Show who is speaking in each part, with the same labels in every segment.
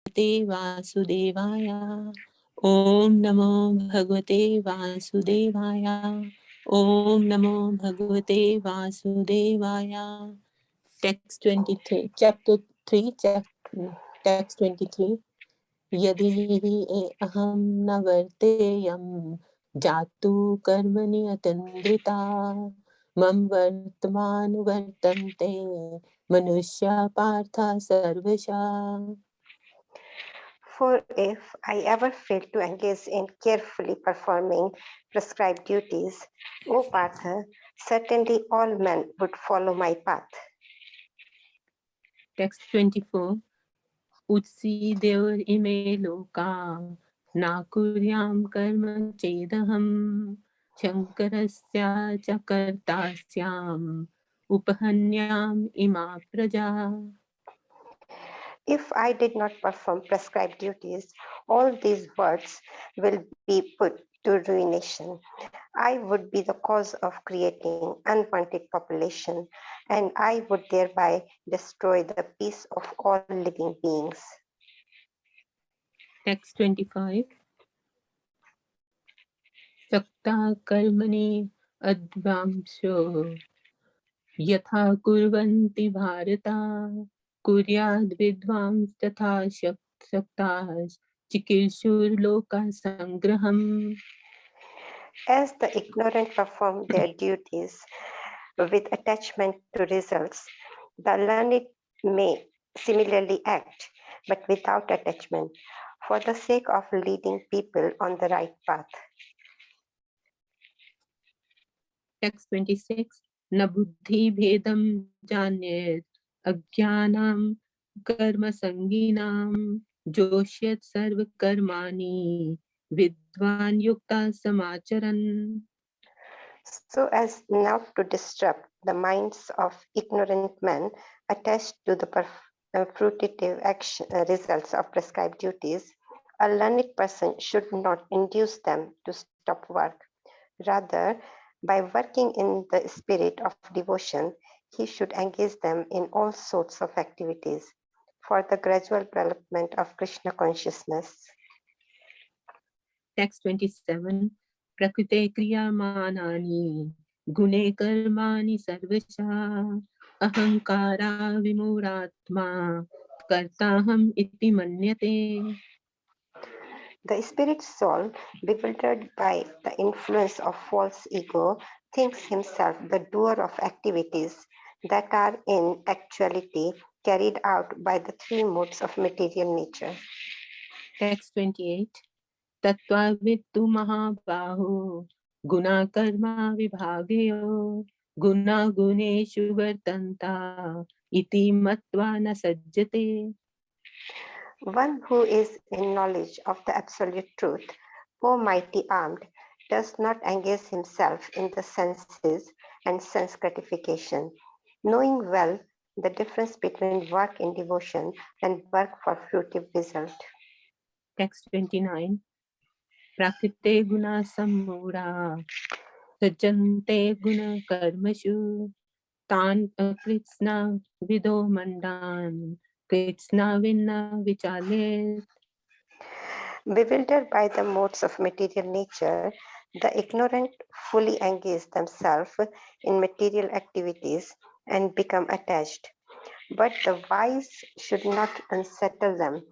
Speaker 1: भगवते वासुदेवाय। ओम नमो भगवते वासुदेवाय। ओम नमो भगवते वासुदेवाय। Text 23, chapter 3, text 23. यदि अहं न वर्तेयं जातु कर्मणि अतन्द्रिता मम वर्तमानुवर्तन्ते मनुष्या पार्थ सर्वशः.
Speaker 2: For if I ever fail to engage in carefully performing prescribed duties, O Partha, certainly all men would follow my path.
Speaker 1: Text 24. Utsi devar ime loka na kuryam karma chedaham shankarasya chakartasyam upahanyam ima praja.
Speaker 2: If I did not perform prescribed duties, all these words will be put to ruination. I would be the cause of creating unwanted population, and I would thereby destroy the peace of all living beings.
Speaker 1: Text 25. Sakta karmani advamsho yatha kurvanti bharata kuryad vidvams tatha saktas chikilshur loka sangraham.
Speaker 2: As the ignorant perform their duties with attachment to results, the learned may similarly act, but without attachment, for the sake of leading people on the right path.
Speaker 1: Text 26. Na buddhi bhedam janyed ajnanam karma sanginam joshyat sarva karmani vidvan yukta samacharan.
Speaker 2: So as not to disrupt the minds of ignorant men attached to the fruitive results of prescribed duties, a learned person should not induce them to stop work. Rather, by working in the spirit of devotion, he should engage them in all sorts of activities for the gradual development of Krishna consciousness.
Speaker 1: Text 27. Prakrite kriyamanani gune karmani sarvasha ahankara vimuratma kartaham iti manyate.
Speaker 2: The spirit soul, bewildered by the influence of false ego, thinks himself the doer of activities that are in actuality carried out by the three modes of material nature.
Speaker 1: Text 28. Tattva vittu mahabaho guna karma vibhageyo guna guneshu vartanta iti matva na sajjate.
Speaker 2: One who is in knowledge of the absolute truth, O mighty armed, does not engage himself in the senses and sense gratification, knowing well the difference between work in devotion and work for fruitive result.
Speaker 1: Text 29. Prakrite guna sammura sajjante guna karmashu tan kritsna vido mandan kritsna vinna vichale.
Speaker 2: Bewildered by the modes of material nature, the ignorant fully engage themselves in material activities and become attached. But the wise should not unsettle them,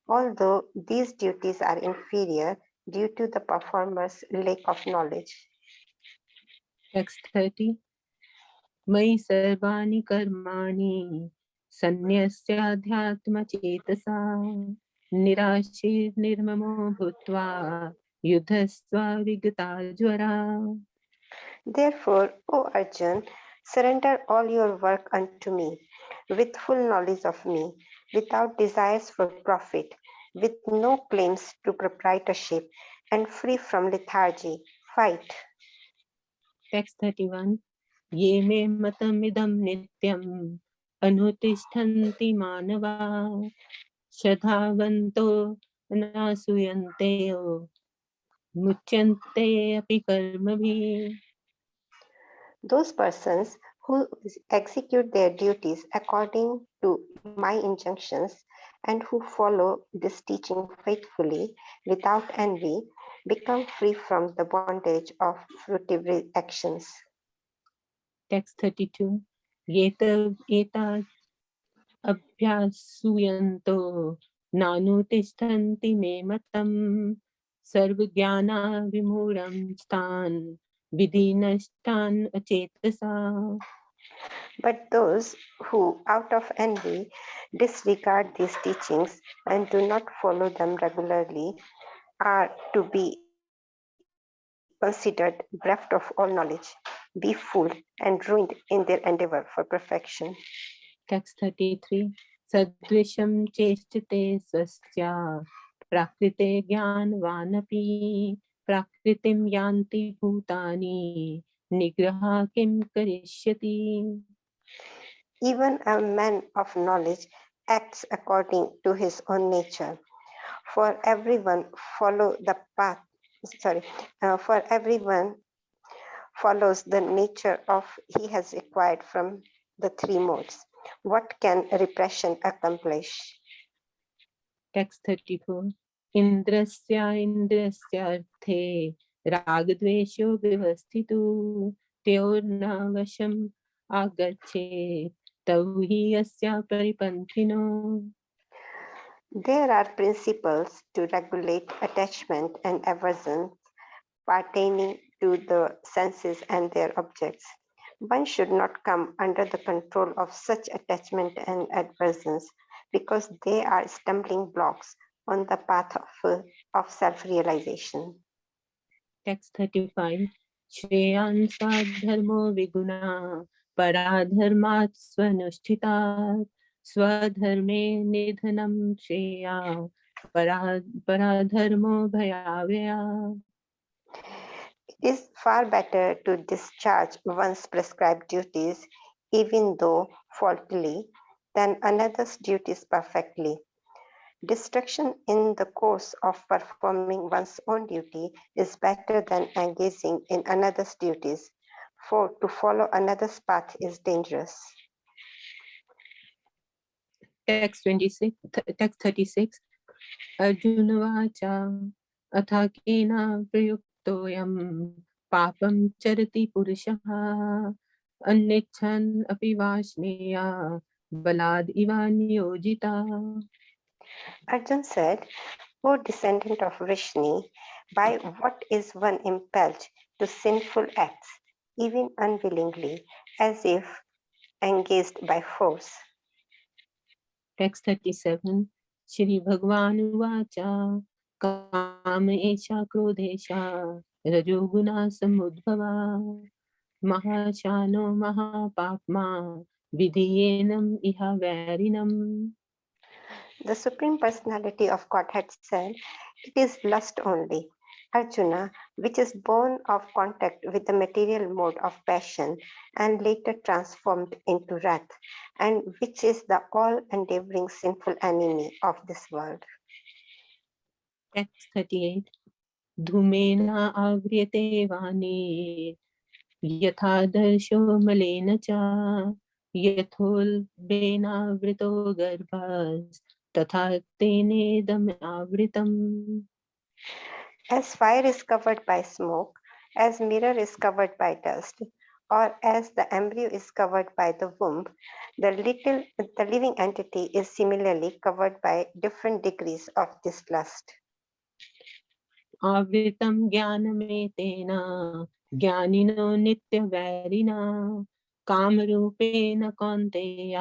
Speaker 2: although these duties are inferior due to the performer's lack of knowledge.
Speaker 1: Text 30. Mai sarvani karmani sanyasyaadhyatmachetasa nirashir nirmamo bhutva yudhasva vigatajvara.
Speaker 2: Therefore, O Arjun, surrender all your work unto me, with full knowledge of me, without desires for profit, with no claims to proprietorship, and free from lethargy. Fight.
Speaker 1: Text 31. Ye me matamidam nityam anutishtanti manava shadhavanto nasuyante mutyante api karmabhi.
Speaker 2: Those persons who execute their duties according to my injunctions and who follow this teaching faithfully without envy become free from the bondage of fruitive actions.
Speaker 1: Text 32. Yeta eta abhyasuyanto nanutishtanti me matam sarvajnana vimuram stan vidinastan achetasa.
Speaker 2: But those who, out of envy, disregard these teachings and do not follow them regularly are to be considered bereft of all knowledge, befooled, and ruined in their endeavor for perfection.
Speaker 1: Text 33. Sadvisham chestate sasya prakrite jnanvanapi prakritim yanti bhutani nigraha kim karishyati.
Speaker 2: Even a man of knowledge acts according to his own nature. For everyone follow the path. Sorry, for everyone follows the nature of he has acquired from the three modes. What can repression accomplish?
Speaker 1: Text 34. Indrasya indrasya arthe ragadvesho vivasthitu tyornavasham agache tauhi asya paripantino.
Speaker 2: There are principles to regulate attachment and aversion pertaining to the senses and their objects. One should not come under the control of such attachment and aversions because they are stumbling blocks on the path of self-realization.
Speaker 1: Text 35. Shreyan swadharmo viguna paradharmat swanushchitat swadharme nidhanam shreya paradharmo bhayavya.
Speaker 2: It is far better to discharge one's prescribed duties, even though faultily, than another's duties perfectly. Distraction in the course of performing one's own duty is better than engaging in another's duties, for to follow another's path is dangerous.
Speaker 1: Text 26, text 36. Arjuna vacha atha kena prayuktoyam papam charati purushaha annichan api vashneya balad iva niyojita.
Speaker 2: Arjun said, O descendant of Vrishni, by what is one impelled to sinful acts, even unwillingly, as if engaged by force?
Speaker 1: Text 37. Shri Bhagwan vacha काम एषा क्रोधेशा रजोगुणा समुद्भवा महाशानो महापाप्मा विधियेनम इह वैरिणम.
Speaker 2: The Supreme Personality of Godhead said, it is lust only, Arjuna, which is born of contact with the material mode of passion and later transformed into wrath, and which is the all-endeavoring sinful enemy of this world.
Speaker 1: Text 38. धूमेना आव्रियते वाणी यथा दर्शो मलेन च यथोल्बेनावृतो गर्भस् तथा तेनेदम् आवृतम्.
Speaker 2: As fire is covered by smoke, as mirror is covered by dust, or as the embryo is covered by the womb, the living entity is similarly covered by different degrees of this lust.
Speaker 1: आवृतं ज्ञानमेतेन ज्ञानिनो नित्यवैरिणा कामरूपेण कौन्तेय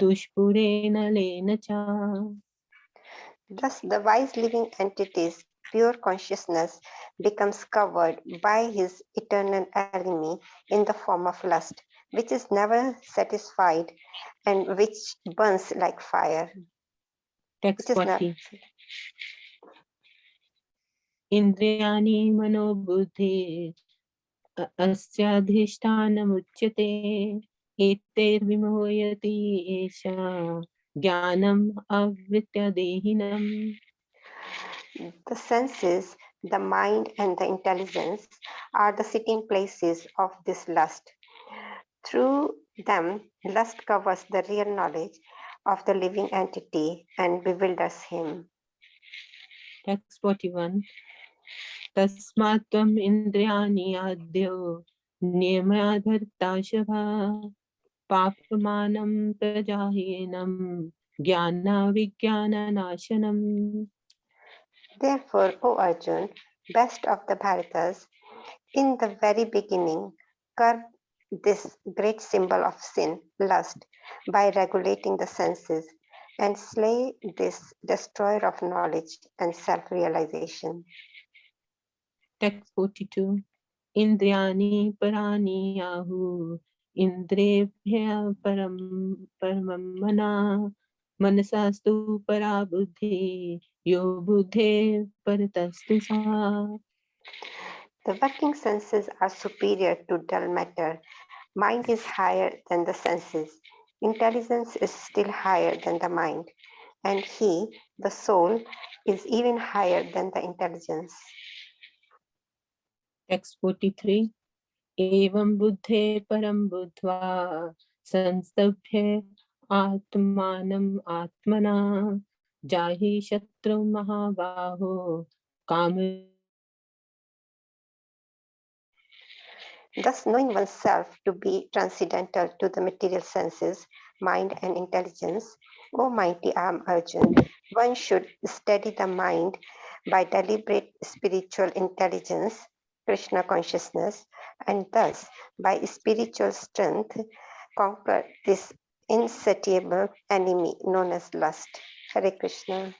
Speaker 1: दुष्पुरेण लेन च.
Speaker 2: Thus, the wise living entity's pure consciousness becomes covered by his eternal enemy in the form of lust, which is never satisfied and which burns like fire.
Speaker 1: Text 40. इन्द्रियाणि मनोबुद्धि अस्याधिष्ठानमुच्यते एतैर्विमोहयति एषा ज्ञानम् आवृत्य देहिनम्.
Speaker 2: The senses, the mind, and the intelligence are the sitting places of this lust. Through them, lust covers the real knowledge, of the living entity and bewilders him.
Speaker 1: Text 41. Tasmatvam indriyani adyo niyamadhartashabha papamanam prajahinam jnana vijnana nashanam.
Speaker 2: Therefore, O Arjun, best of the Bharatas, in the very beginning, curb this great symbol of sin, lust, by regulating the senses, and slay this destroyer of knowledge and self-realization.
Speaker 1: Text 42. Indriyani parani ahu indrebhya paramam mana manasastu para buddhi yo buddhe paratastu sa.
Speaker 2: The working senses are superior to dull matter. Mind is higher than the senses. Intelligence is still higher than the mind. And he, the soul, is even higher than the intelligence.
Speaker 1: Text 43. Evam buddhe param buddhva sanstabhye atmanam atmana jahi shatru mahabaho kam.
Speaker 2: Thus, knowing oneself to be transcendental to the material senses, mind, and intelligence, O mighty arm Arjun, one should steady the mind by deliberate spiritual intelligence, Krishna consciousness, and thus, by spiritual strength, conquer this insatiable enemy known as lust. Hare Krishna.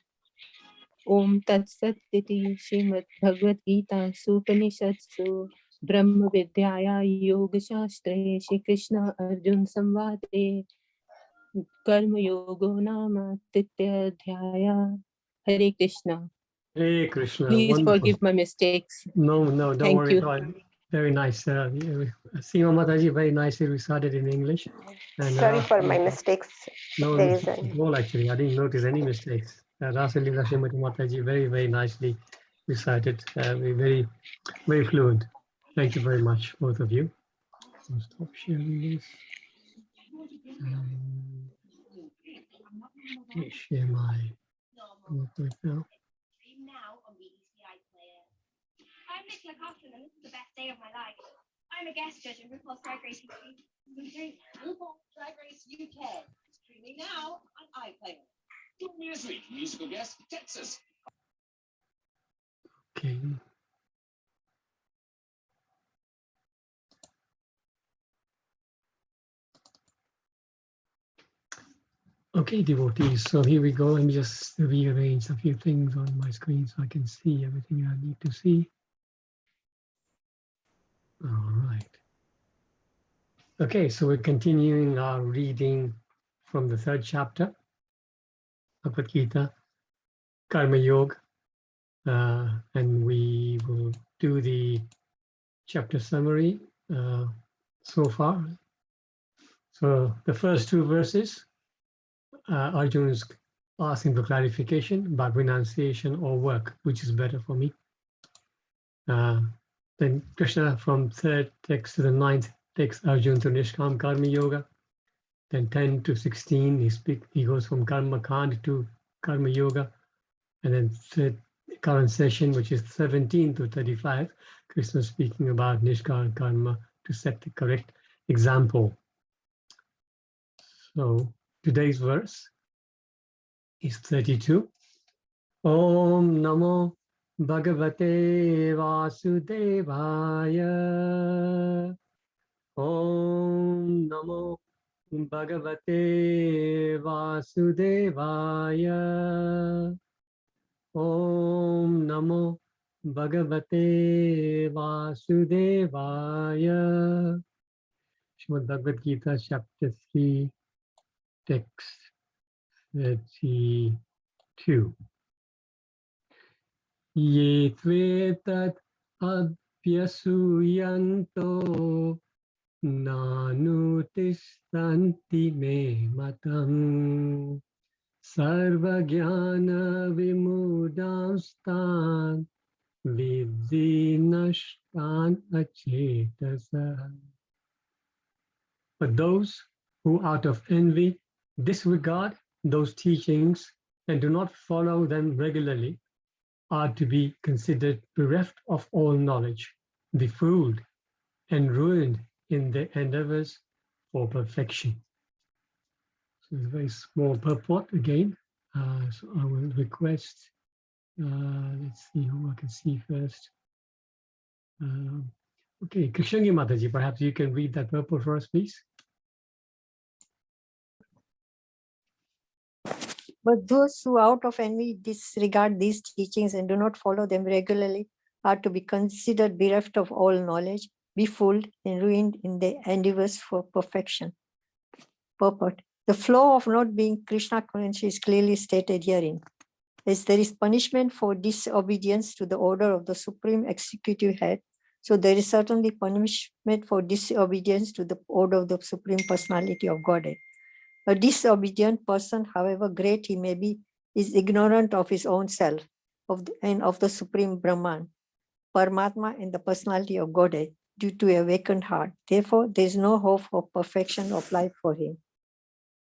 Speaker 1: Om Tat Sat Iti Srimad Bhagavad Gita Supanishatsu Brahma Vidyaya Yoga Shastre Shri Krishna Arjun Samvade Karma Yogo Nama Titya Dhyaya. Hare Krishna.
Speaker 3: Hare Krishna.
Speaker 1: Please
Speaker 3: Wonderful.
Speaker 1: forgive my mistakes.
Speaker 3: No, don't
Speaker 1: Thank
Speaker 3: worry
Speaker 1: you.
Speaker 3: at all. Very nice. Seema Mataji very nicely recited in English. And
Speaker 2: Sorry for my mistakes.
Speaker 3: No
Speaker 2: There
Speaker 3: mistakes
Speaker 2: is
Speaker 3: at all, actually. I didn't notice any mistakes. Rasalila Srimati Mataji very nicely recited. Very, very fluent. Thank you very much, both of you. I'll stop sharing this. Let me share my PowerPoint now.
Speaker 4: I'm Nicola Coughlin, and this is the best day of my life. I'm a guest judge in RuPaul's Drag Race UK.
Speaker 5: RuPaul's Drag Race UK, streaming now on iPlayer. Join me this week, musical guest Texas.
Speaker 3: Okay. Okay, devotees, so here we go. Let me just rearrange a few things on my screen so I can see everything I need to see. All right. Okay, so we're continuing our reading from the third chapter, Bhagavad Gita, Karma Yoga, and we will do the chapter summary so far. So the first two verses, Arjuna is asking for clarification about renunciation or work, which is better for me. Then Krishna from third text to the ninth takes Arjuna to Nishkam Karma Yoga. Then 10 to 16, he goes from Karma Kand to Karma Yoga. And then third current session, which is 17 to 35, Krishna speaking about Nishkam Karma to set the correct example. So today's verse is 32. Om Namo Bhagavate Vasudevaya. Om Namo Bhagavate Vasudevaya. Om Namo Bhagavate Vasudevaya. Srimad Bhagavad Gita, chapter 3, text 32. Ye tvetat abhyasuyanto nanutistanti me matam sarvajnana vimudamstan vidhi nashtan achetasa. But those who out of envy disregard those teachings and do not follow them regularly are to be considered bereft of all knowledge, befooled, and ruined in their endeavors for perfection. So it's a very small purport again. So I will request, let's see who I can see first. Okay, Krishnagi Mataji, perhaps you can read that purport for us, please.
Speaker 6: But those who out of envy disregard these teachings and do not follow them regularly are to be considered bereft of all knowledge, befooled, and ruined in their endeavors for perfection. Purport. The flaw of not being Krishna conscious is clearly stated herein. As there is punishment for disobedience to the order of the Supreme Executive Head, so there is certainly punishment for disobedience to the order of the Supreme Personality of Godhead. A disobedient person, however great he may be, is ignorant of his own self and of the Supreme Brahman, Paramatma, and the personality of Godhead due to a vacant heart. Therefore, there is no hope for perfection of life for him.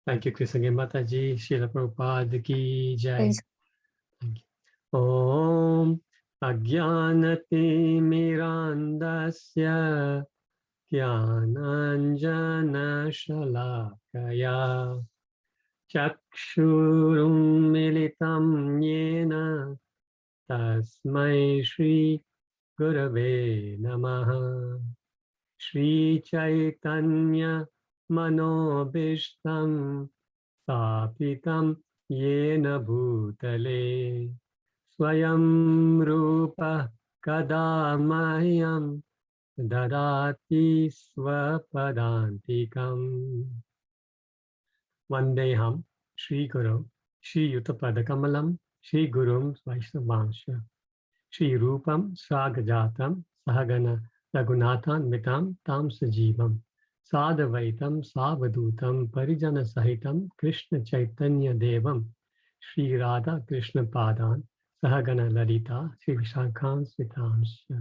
Speaker 3: Thank you, Krishnagi Mataji. Srila Prabhupada ki jai.
Speaker 6: Thanks.
Speaker 3: Thank you. Om Ajnanati Mirandasya Jnananjana Shalakaya Chakshurum Militam Yena Tasmai Shri Gurave Namaha Shri Chaitanya Manobishtam Stapitam Yena Bhutale Swayam Rupa Kadamayam Dadati Swapadantikam Vandeham Shri Guru Shri Yutapadakamalam Shri Gurum Vaishnavansha Shri Rupam Sagajatam Sahagana Raghunathan Mitam Tam Sajivam Sadavaitam Savadutam Parijana Sahitam Krishna Chaitanya Devam Shri Radha Krishna Padan Sahagana Lalita Shri Vishakhan Svitamsha.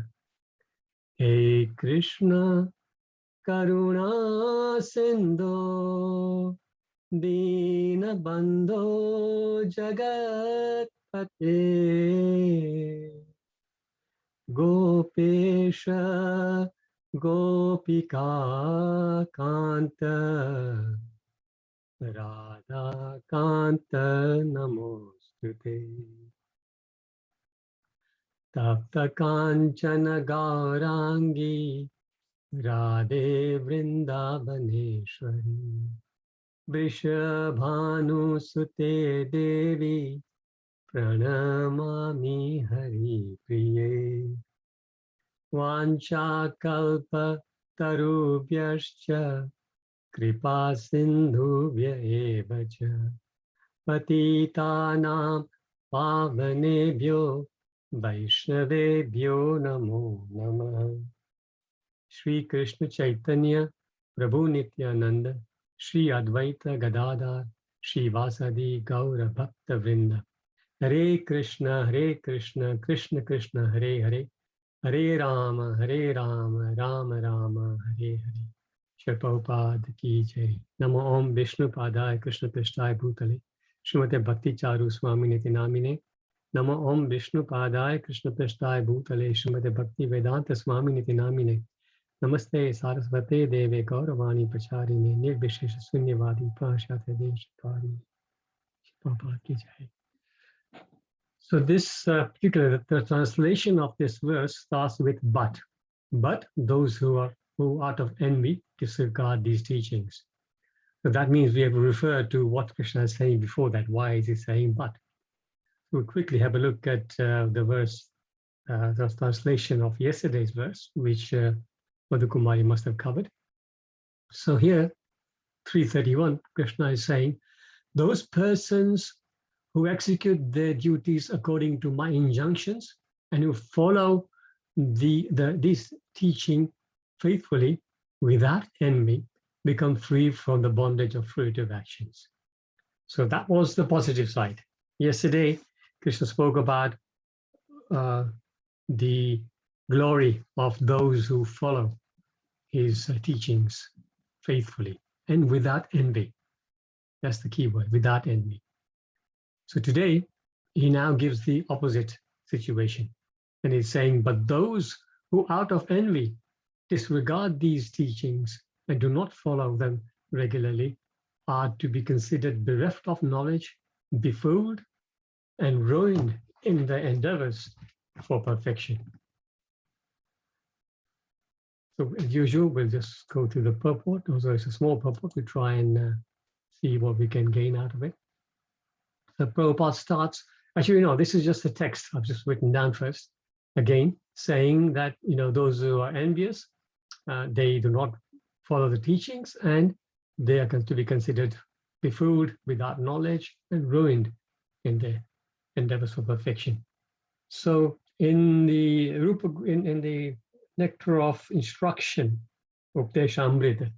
Speaker 3: Hey Krishna Karuna Sindhu Dina Bandho Jagat Pate Gopesha Gopika Kanta Radha Kanta Namostute Tapta Kanchana Gaurangi Radhe Vrindavaneshwari Vrishabhanu Sute Devi Pranamami Hari Priye Vancha Kalpa Tarubhyascha Kripa Sindhubhya Evacha Patitanam Pavanebhyo Vaishnavebhyo Namo Namah. Shri Krishna Chaitanya Prabhu Nityananda Shri Advaita Gadadhar Shri Vasadi Gaura Bhakta Vrinda Hare Krishna Krishna Krishna Hare Hare Hare Rama Rama Rama Hare Hare. Shri Prabhupada ki jai. Namo Om Vishnu Padaya Krishna Prishthaya Bhutale Srimate Bhakti Charu Swami Niti Namine. Namo Om Vishnu Padaya Krishna Prishthaya Bhutale Srimate Bhakti Vedanta Swami Niti Namine. Namaste Sarasvate Deve Gauravani Pacharine Nirvishesha Sunyavadi Prashate Deshikari. Prabhupada ki jai. So this particular the translation of this verse starts with but those who out of envy disregard these teachings. So that means we have referred to what Krishna is saying before that. Why is he saying but? We'll quickly have a look at the verse, the translation of yesterday's verse, which Madhu Kumari must have covered. So here, 331, Krishna is saying, those persons who execute their duties according to my injunctions and who follow this teaching faithfully without envy become free from the bondage of fruitive actions. So that was the positive side. Yesterday, Krishna spoke about the glory of those who follow his teachings faithfully and without envy. That's the key word, without envy. So today, he now gives the opposite situation. And he's saying, but those who out of envy disregard these teachings and do not follow them regularly are to be considered bereft of knowledge, befooled, and ruined in their endeavors for perfection. So as usual, we'll just go through the purport. Although it's a small purport, we try and see what we can gain out of it. The Prabhupada starts, actually, no, this is just the text I've just written down first. Again, saying that, those who are envious, they do not follow the teachings and they are to be considered befooled, without knowledge, and ruined in their endeavors for perfection. So in the in the Nectar of Instruction, Updeshamrita,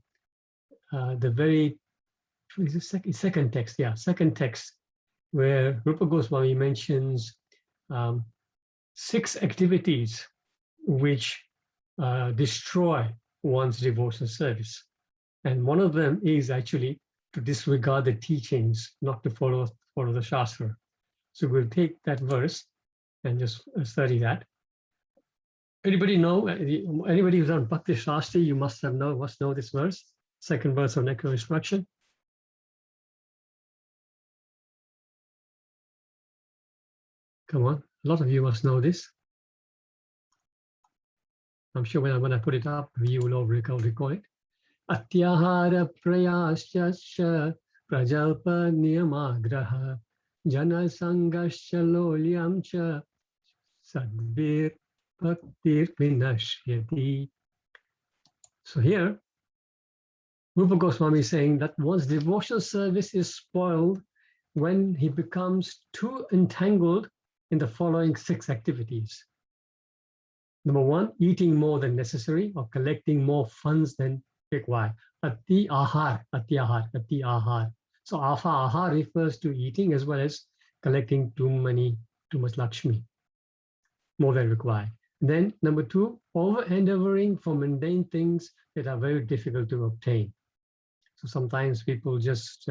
Speaker 3: the very second text, where Rupa Goswami mentions 6 activities which destroy one's devotional service. And one of them is actually to disregard the teachings, not to follow the Shastra. So we'll take that verse and just study that. Anybody know, anybody who's done Bhakti Shastri, you must know this verse, second verse of Nectar of Instruction. Come on, a lot of you must know this. I'm sure when I put it up, you will all recall it. Atyahara prayasya prajalpa niyamagraha jana sangasya lolyam cha sadvir bhaktir vinashyati. So here, Rupa Goswami is saying that one's devotional service is spoiled when he becomes too entangled in the following 6 activities. Number 1, eating more than necessary or collecting more funds than required. Ati ahar. So ahar refers to eating as well as collecting too much Lakshmi, more than required. Then number 2, over-endeavoring for mundane things that are very difficult to obtain. So sometimes people just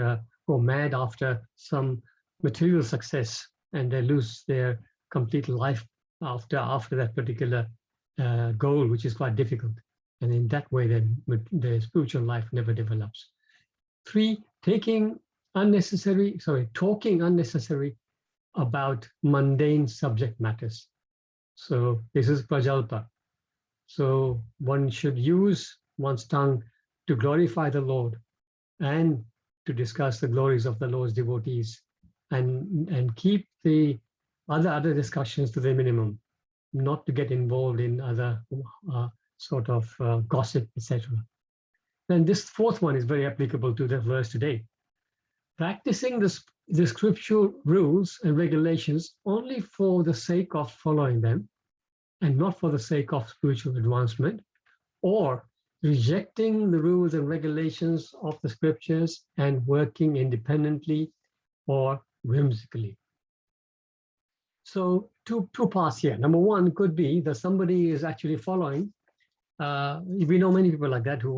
Speaker 3: go mad after some material success and they lose their complete life after that particular goal, which is quite difficult. And in that way, then the spiritual life never develops. 3, talking unnecessary about mundane subject matters. So this is prajalpa. So one should use one's tongue to glorify the Lord and to discuss the glories of the Lord's devotees and keep the other discussions to the minimum, not to get involved in other sort of gossip, etc. Then this 4th one is very applicable to the verse today. Practicing the scriptural rules and regulations only for the sake of following them and not for the sake of spiritual advancement, or rejecting the rules and regulations of the scriptures and working independently or whimsically. So two parts here. Number 1 could be that somebody is actually following. We know many people like that who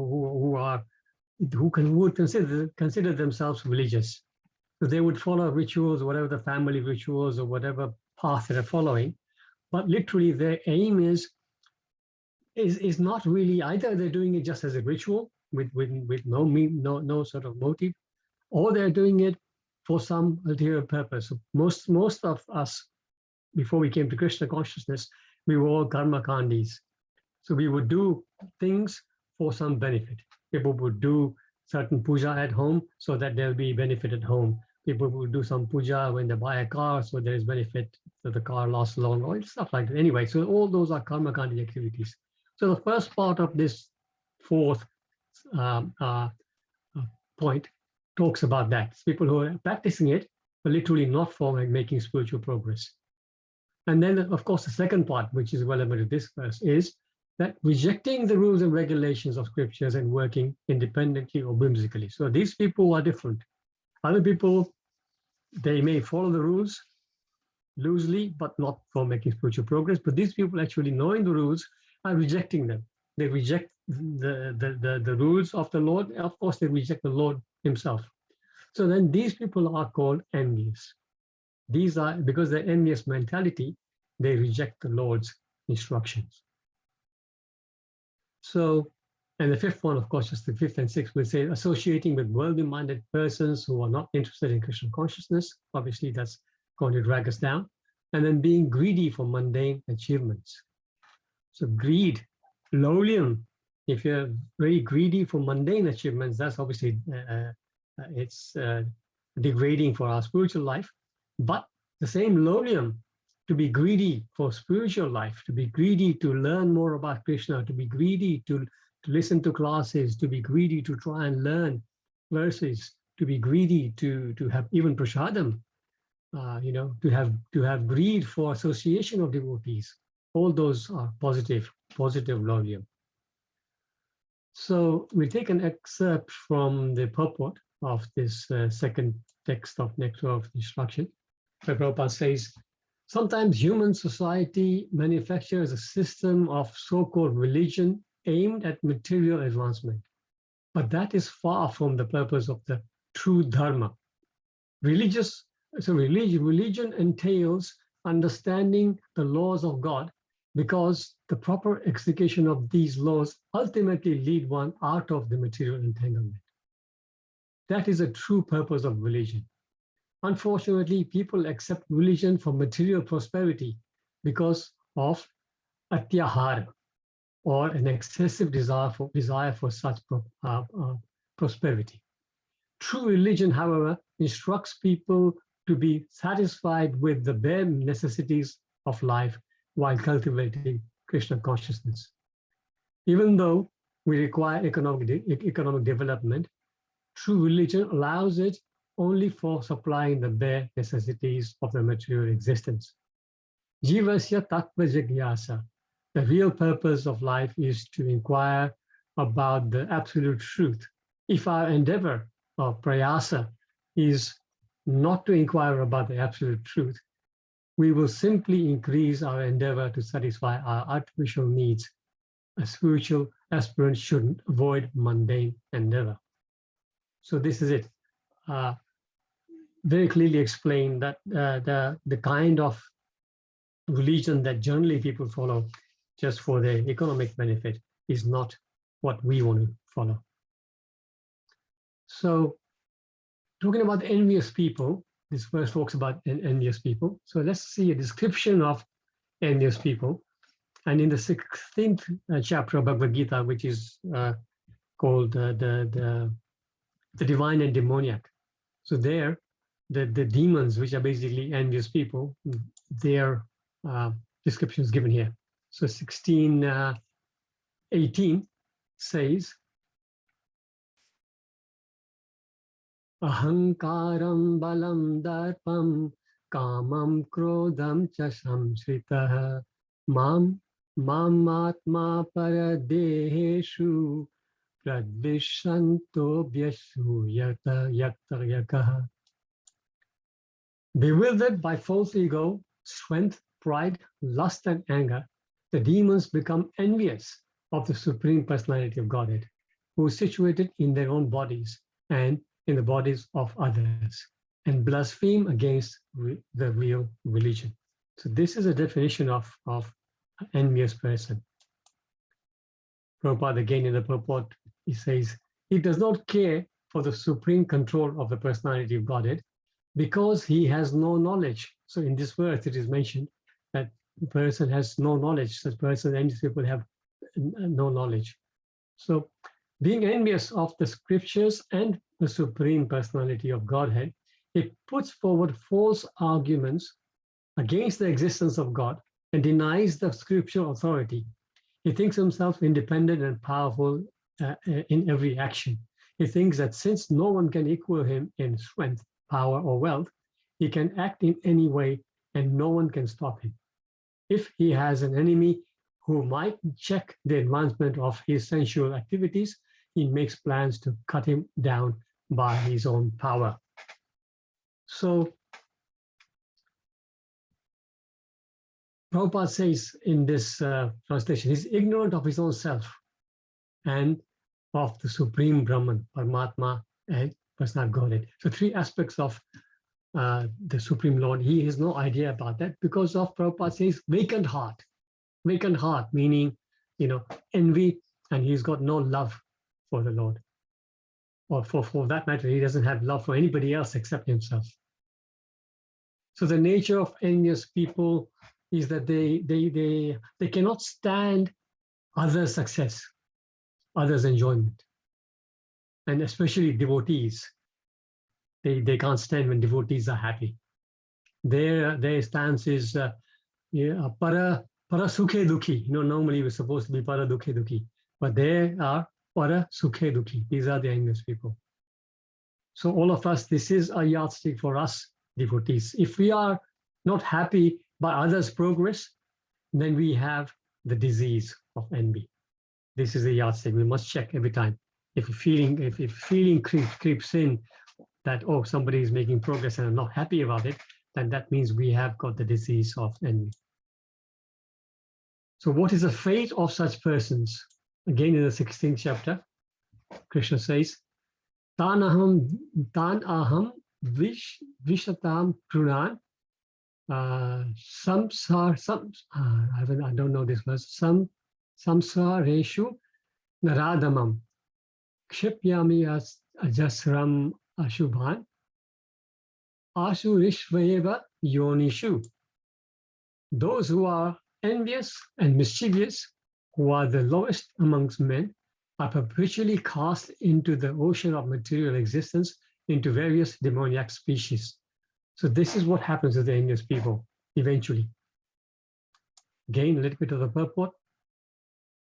Speaker 3: would consider themselves religious. So they would follow rituals, whatever the family rituals or whatever path they're following. But literally their aim is not really, either they're doing it just as a ritual with no sort of motive, or they're doing it for some ulterior purpose. So most of us, before we came to Krishna consciousness, we were all karma kandis. So we would do things for some benefit. People would do certain puja at home so that there'll be benefit at home. People would do some puja when they buy a car, so there is benefit that the car lasts long, or stuff like that. Anyway, so all those are karma kandi activities. So the first part of this 4th point talks about that. It's people who are practicing it, but literally not for making spiritual progress. And then, of course, the second part, which is relevant to this verse, is that rejecting the rules and regulations of scriptures and working independently or whimsically. So these people are different. Other people, they may follow the rules loosely, but not for making spiritual progress. But these people actually knowing the rules are rejecting them. They reject the rules of the Lord. Of course, they reject the Lord himself. So then these people are called envious. These are, because they're envious mentality, they reject the Lord's instructions. So, and the fifth one, of course, just the fifth and sixth, will say associating with worldly-minded persons who are not interested in Krishna consciousness. Obviously, that's going to drag us down. And then being greedy for mundane achievements. So greed, lolium, if you're very greedy for mundane achievements, that's obviously, it's degrading for our spiritual life. But the same lolium, to be greedy for spiritual life, to be greedy to learn more about Krishna, to be greedy to listen to classes, to be greedy to try and learn verses, to be greedy to have even prasadam, to have greed for association of devotees. All those are positive lolium. So we take an excerpt from the purport of this second text of Nectar of Instruction, where Prabhupada says, sometimes human society manufactures a system of so-called religion aimed at material advancement, but that is far from the purpose of the true dharma. Religion entails understanding the laws of God, because the proper execution of these laws ultimately lead one out of the material entanglement. That is a true purpose of religion. Unfortunately, people accept religion for material prosperity because of atyahara, or an excessive desire for such prosperity. True religion, however, instructs people to be satisfied with the bare necessities of life while cultivating Krishna consciousness. Even though we require economic development, true religion allows it only for supplying the bare necessities of the material existence. Jivasya tattva jigyasa. The real purpose of life is to inquire about the absolute truth. If our endeavor or prayasa is not to inquire about the absolute truth, we will simply increase our endeavor to satisfy our artificial needs. A spiritual aspirant should avoid mundane endeavor. So this is it. Very clearly explained that the kind of religion that generally people follow just for their economic benefit is not what we want to follow. So talking about envious people, this verse talks about envious people. So let's see a description of envious people. And in the 16th chapter of Bhagavad Gita, which is called the divine and demoniac. So there, the demons, which are basically envious people, their description is given here. So 16:18 says, Ahankaram balam darpam kamam krodam cha samsritah mam atma paradeheshu pradvishanto byasu yaktaryakah. Bewildered by false ego, strength, pride, lust, and anger, the demons become envious of the Supreme Personality of Godhead, who is situated in their own bodies and in the bodies of others, and blaspheme against the real religion. So this is a definition of envious person. Prabhupada, again in the purport, he says, he does not care for the supreme control of the personality of Godhead because he has no knowledge. So in this verse, it is mentioned that the person has no knowledge. Such person, envious people have no knowledge. So being envious of the scriptures and the supreme personality of Godhead, it puts forward false arguments against the existence of God and denies the scriptural authority. He thinks himself independent and powerful in every action. He thinks that since no one can equal him in strength, power, or wealth, he can act in any way and no one can stop him. If he has an enemy who might check the advancement of his sensual activities, he makes plans to cut him down by his own power. So Prabhupada says in this translation, he's ignorant of his own self and of the Supreme Brahman, Paramatma, and personal Godhead. So three aspects of the Supreme Lord. He has no idea about that because of Prabhupada says vacant heart. Vacant heart, meaning, envy, and he's got no love for the Lord. Or for that matter, he doesn't have love for anybody else except himself. So the nature of envious people is that they cannot stand others' success, others' enjoyment. And especially devotees. They can't stand when devotees are happy. Their stance is para sukhe dukhi. Normally we're supposed to be para dukhe dukhi, but they are para sukhe dukhi. These are the envious people. So all of us, this is a yardstick for us devotees. If we are not happy by others' progress, then we have the disease of envy. This is a yardstick. We must check every time. If feeling creeps in that, oh, somebody is making progress and I'm not happy about it, then that means we have got the disease of envy. So what is the fate of such persons? Again, in the 16th chapter, Krishna says, Tan aham vishatam prunan I don't know this verse. Samsareshu naradamam kshipyami ajasram ashubhan asurishvayeva yonishu. Those who are envious and mischievous, who are the lowest amongst men, are perpetually cast into the ocean of material existence, into various demoniac species. So this is what happens to the envious people eventually. Again, a little bit of the purport.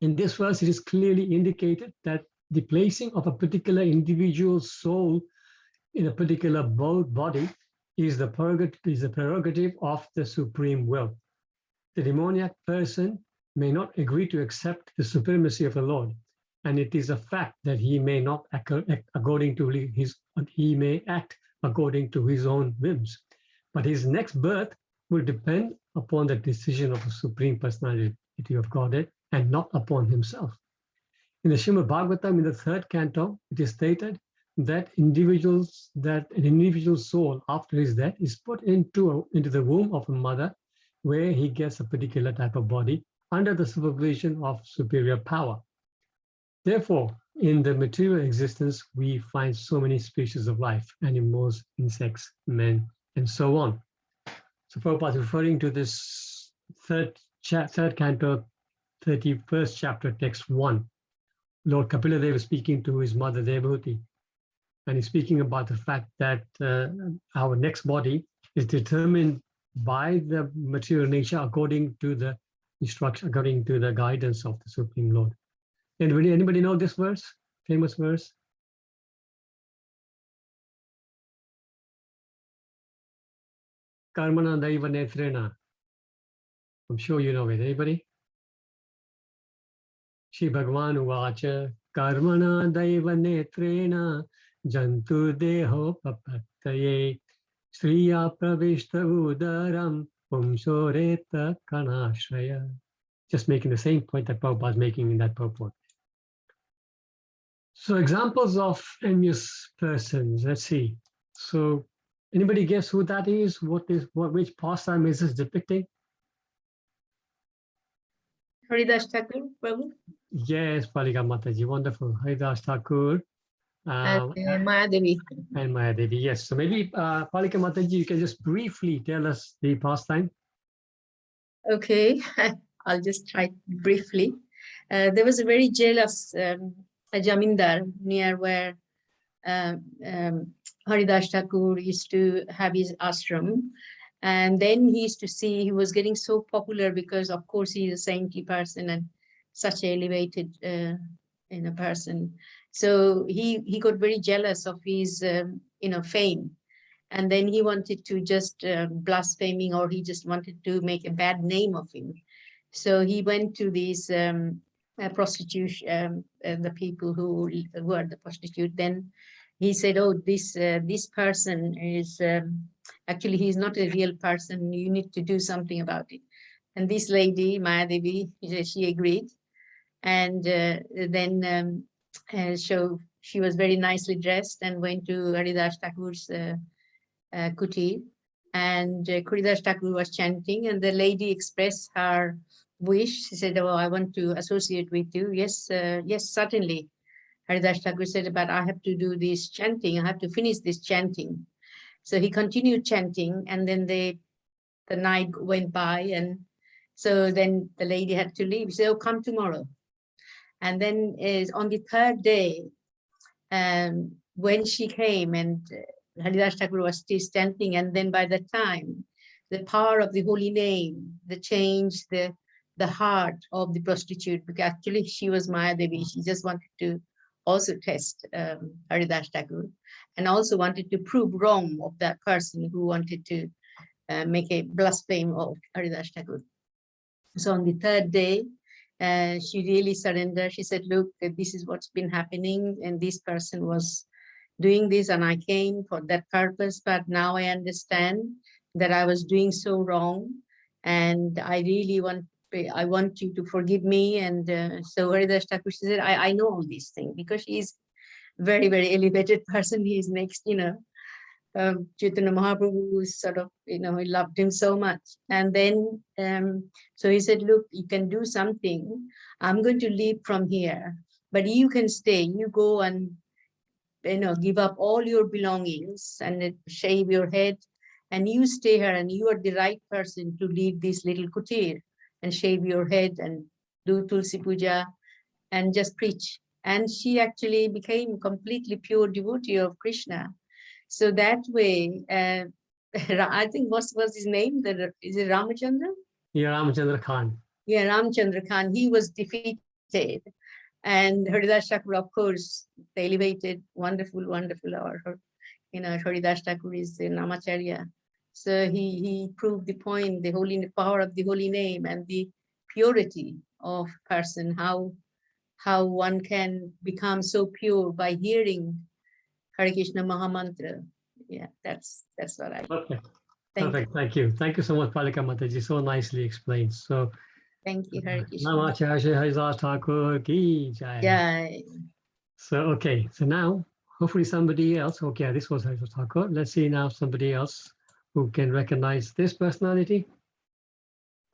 Speaker 3: In this verse, it is clearly indicated that the placing of a particular individual's soul in a particular body is the prerogative of the supreme will. The demoniac person may not agree to accept the supremacy of the Lord, and it is a fact that he may not act according to he may act according to his own whims. But his next birth will depend upon the decision of the Supreme Personality of Godhead and not upon himself. In the Srimad Bhagavatam, in the 3rd canto, it is stated that an individual soul after his death is put into the womb of a mother, where he gets a particular type of body under the supervision of superior power. Therefore, in the material existence, we find so many species of life, animals, insects, men, and so on. So Prabhupada is referring to this third canto, 31st chapter, text 1. Lord Kapila Deva is speaking to his mother Devhuti, and he's speaking about the fact that our next body is determined by the material nature according to the instruction, according to the guidance of the Supreme Lord. Anybody know this verse? Famous verse? Karmana Daiva Netrena. I'm sure you know it. Anybody? Shri Bhagavan Uvacha Karmana Daiva Netrena Jantu Deho Papataye Sriya Pravishta Udaram Pumsoreta Kanashraya. Just making the same point that Prabhupada is making in that purport. So examples of envious persons, let's see. So anybody guess who that is? Which pastime is this depicting?
Speaker 1: Haridas Thakur, Prabhu.
Speaker 3: Yes, Palika Mataji, wonderful. Haridas Thakur.
Speaker 1: And Mayadevi.
Speaker 3: And Mayadevi, yes. So maybe Palika Mataji, you can just briefly tell us the pastime.
Speaker 1: Okay, I'll just try briefly. There was a very jealous Jamindar near where Haridas Thakur used to have his ashram. And then he used to see he was getting so popular because, of course, he's a saintly person and such an elevated person. So he got very jealous of his fame. And then he wanted to just blaspheming, or he just wanted to make a bad name of him. So he went to these prostitution, the people who were the prostitute. Then he said, oh, this person is, actually, he's not a real person. You need to do something about it. And this lady, Mayadevi, she agreed. And then she was very nicely dressed and went to Haridas Thakur's kuti. And Haridas Thakur was chanting, and the lady expressed her wish. She said, "Oh, I want to associate with you." Yes, yes, certainly. Haridas Thakur said, "But I have to do this chanting. I have to finish this chanting." So he continued chanting, and then the night went by, and so then the lady had to leave. She said, "Oh, come tomorrow." And then on the third day, when she came, and Haridas Thakur was still standing, and then by the time the power of the holy name, the change, the heart of the prostitute, because actually she was Maya Devi, she just wanted to also test Haridas Thakur, and also wanted to prove wrong of that person who wanted to make a blasphemy of Haridas Thakur. So on the third day, she really surrendered. She said, "Look, this is what's been happening, and this person was doing this, and I came for that purpose, but now I understand that I was doing so wrong, and I really want you to forgive me." And so Haridas Thakur, she said, I know all these things, because she's very, very elevated person. He is next, Chaitanya Mahaprabhu sort of, he loved him so much. And then, so he said, "Look, you can do something. I'm going to leave from here, but you can stay. You go and, give up all your belongings and shave your head, and you stay here, and you are the right person to leave this little kutir and shave your head and do Tulsi Puja and just preach." And she actually became completely pure devotee of Krishna. So that way, I think what was his name? Is it Ramachandra?
Speaker 3: Yeah, Ramachandra Khan.
Speaker 1: Yeah, Ramachandra Khan. He was defeated. And Haridas Thakur, of course, the elevated, wonderful, Haridas Thakur is the Namacharya. So he proved the point, the power of the holy name and the purity of person, how one can become so pure by hearing Hare Krishna Mahamantra. Yeah, that's what I.
Speaker 3: Okay.
Speaker 1: Thank
Speaker 3: Perfect. Thank you. Thank you so much, Palika Mataji. So nicely explained. So,
Speaker 1: Thank you, Hare Krishna.
Speaker 3: Namacharya Haridas Thakur ki jai.
Speaker 1: Jai.
Speaker 3: So, okay. So now, hopefully somebody else, okay, this was Haridas Thakur. Let's see now somebody else who can recognize this personality.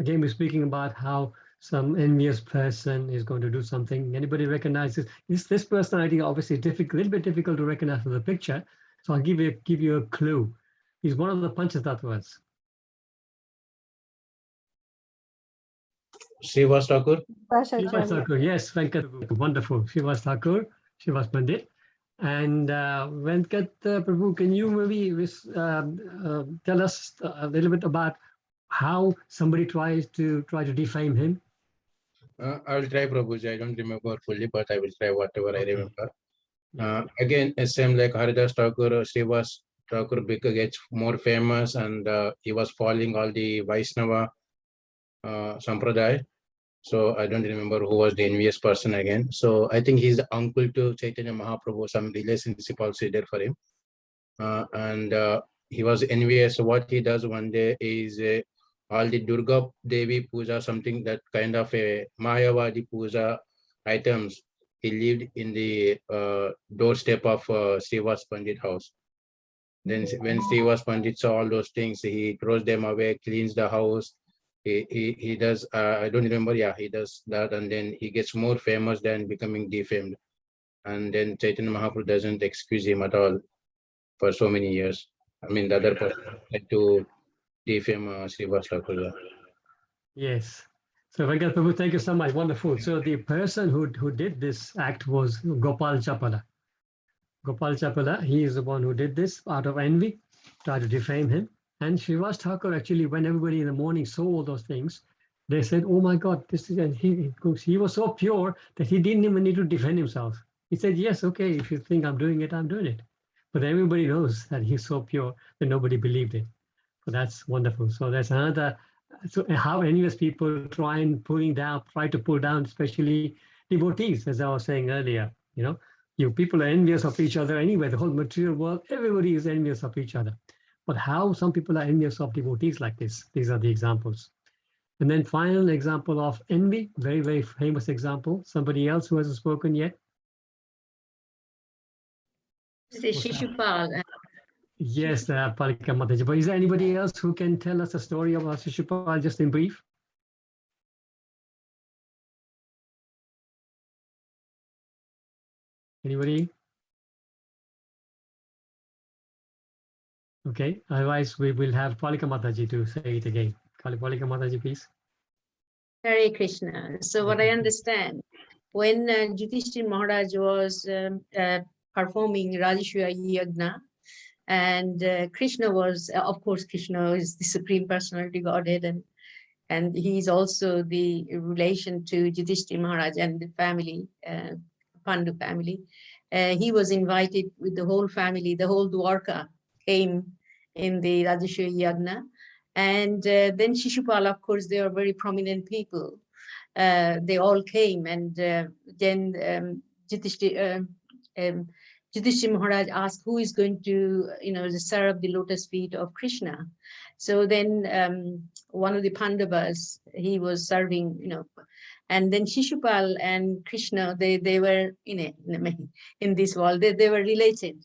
Speaker 3: Again, we're speaking about how some envious person is going to do something. Anybody recognizes this personality? Obviously, a little bit difficult to recognize from the picture. So I'll give you a clue. He's one of the Panchatattvas.
Speaker 7: Srivas Thakur.
Speaker 3: Srivas Thakur, yes, Venkat, wonderful. Srivas Thakur, Srivas Pandit. And Venkat Prabhu, can you maybe tell us a little bit about how somebody tries to defame him?
Speaker 7: I will try, Prabhuji. I don't remember fully, but I will try whatever I remember.
Speaker 3: Yeah.
Speaker 7: Again, same like Haridas Thakur, Srivas Thakur gets more famous, and he was following all the Vaishnava Sampradaya. So I don't remember who was the envious person again. So I think he's the uncle to Chaitanya Mahaprabhu. Some relationship also there for him. And he was envious. So what he does one day is all the Durga Devi Puja, something that kind of a Mayavadi Puja items. He lived in the doorstep of Srivas Pandit house. Then when Srivas Pandit saw all those things, he throws them away, cleans the house. He does, I don't remember, yeah, he does that, and then he gets more famous than becoming defamed. And then Chaitanya Mahaprabhu doesn't excuse him at all for so many years. I mean, the other person had to defame Srivas Thakur.
Speaker 3: Yes. So Venkat Prabhu, thank you so much. Wonderful. So the person who did this act was Gopal Chapala. Gopal Chapala, he is the one who did this out of envy, tried to defame him. And Srivas Thakur, actually, when everybody in the morning saw all those things, they said, "Oh my God, this is," and he was so pure that he didn't even need to defend himself. He said, "Yes, okay, if you think I'm doing it, I'm doing it." But everybody knows that he's so pure that nobody believed it. So that's wonderful. So that's another, so how envious people try to pull down, especially devotees, as I was saying earlier. You people are envious of each other anyway. The whole material world, everybody is envious of each other. But how some people are envious of devotees like this? These are the examples. And then final example of envy, very, very famous example. Somebody else who hasn't spoken yet?
Speaker 1: Say Shishupal.
Speaker 3: Yes, Palika Mataji. But is there anybody else who can tell us a story about Shishupal just in brief? Anybody? Okay, otherwise we will have Palika Mataji to say it again. Palika Mataji, please.
Speaker 1: Hare Krishna. So what I understand, when Yudhishthira Maharaj was performing Rajasuya Yagna, and Krishna was, of course, Krishna is the Supreme Personality Godhead, and he is also the relation to Yudhishthira Maharaj and the family, Pandu family. He was invited with the whole family, the whole Dwarka came in the Rajasuya Yagna. And then Shishupal, of course, they are very prominent people. They all came, and then Yudhishthira Maharaj asked who is going to, serve the lotus feet of Krishna. So then one of the Pandavas, he was serving, and then Shishupal and Krishna, they were in this world, they were related.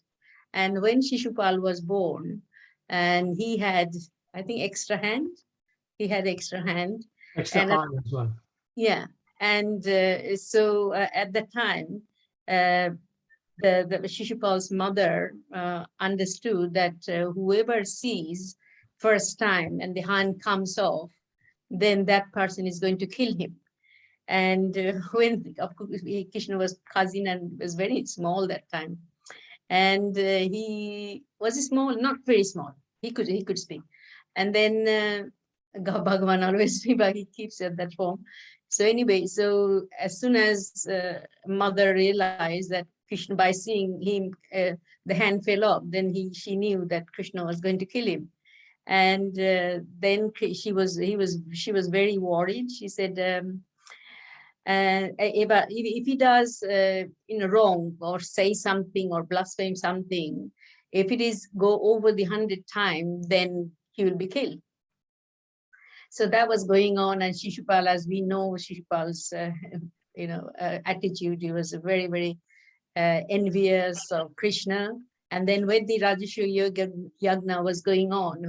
Speaker 1: And when Shishupal was born, and he had, I think, extra hand. He had extra hand.
Speaker 3: Extra
Speaker 1: and,
Speaker 3: arm as well.
Speaker 1: Yeah. And so at the time, the Shishupal's mother understood that whoever sees first time and the hand comes off, then that person is going to kill him. And when, of course, Krishna was cousin and was very small that time. And he was small, not very small. He could speak. And then Bhagavan always he keeps at that form. So anyway, so as soon as mother realized that Krishna, by seeing him, the hand fell off, then she knew that Krishna was going to kill him. And then she was very worried. She said, if he does wrong or say something or blaspheme something, if it is go over the 100th time, then he will be killed. So that was going on, and Shishupal, as we know, Shishupal's attitude, he was very, very envious of Krishna. And then when the Rajasuya Yagna was going on,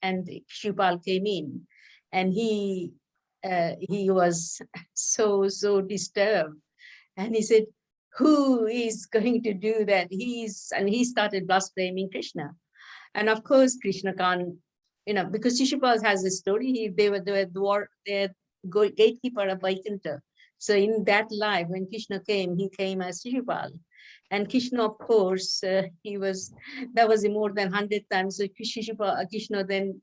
Speaker 1: and Shishupal came in, and he was so disturbed, and he said, "Who is going to do that?" And he started blaspheming Krishna, and of course Krishna can't. Because Shishupal has a story, they were the gatekeeper of Vaikuntha. So in that life, when Krishna came, he came as Shishupal. And Krishna, of course, that was more than 100 times. So Krishna then,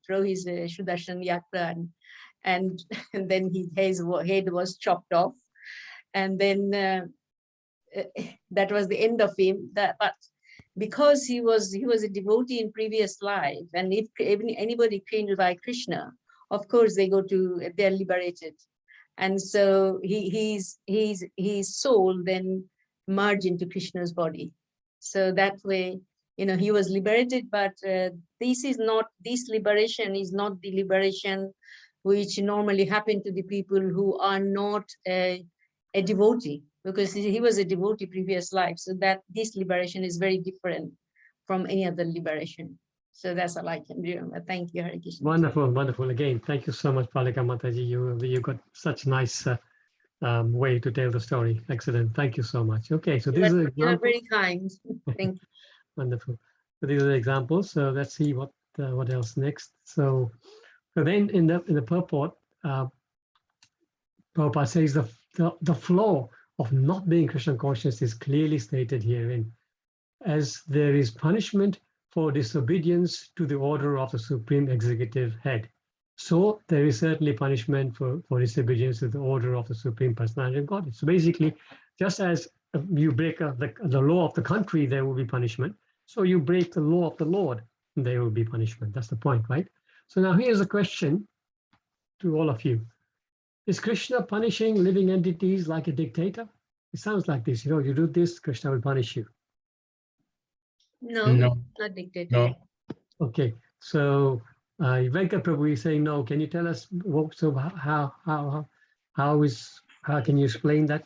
Speaker 1: throw his Sudarshan Yakra, and then his head was chopped off. And then that was the end of him. But because he was a devotee in previous life, and if anybody trained by Krishna, of course they're liberated, and so his soul then merged into Krishna's body. So that way, he was liberated. But this liberation is not the liberation which normally happen to the people who are not a devotee, because he was a devotee previous life. So that this liberation is very different from any other liberation. So that's all I can do. Thank you, Hare Krishna.
Speaker 3: Wonderful, wonderful. Again, thank you so much, Palika Mataji. You got such nice way to tell the story. Excellent. Thank you so much. Okay, so this is an example.
Speaker 1: You're very kind. Thank you.
Speaker 3: Wonderful. So these are the examples. So let's see what else next. So then in the purport, Prabhupada says the flaw of not being Krishna conscious is clearly stated herein, as there is punishment for disobedience to the order of the Supreme Executive Head. So there is certainly punishment for disobedience to the order of the Supreme Personality of Godhead. So basically, just as you break the law of the country, there will be punishment. So you break the law of the Lord, there will be punishment. That's the point, right? So now here's a question to all of you. Is Krishna punishing living entities like a dictator? It sounds like this, you do this, Krishna will punish you.
Speaker 1: No, not dictator.
Speaker 7: No.
Speaker 3: Okay, so Venkat Prabhu is saying no. Can you tell us how can you explain that?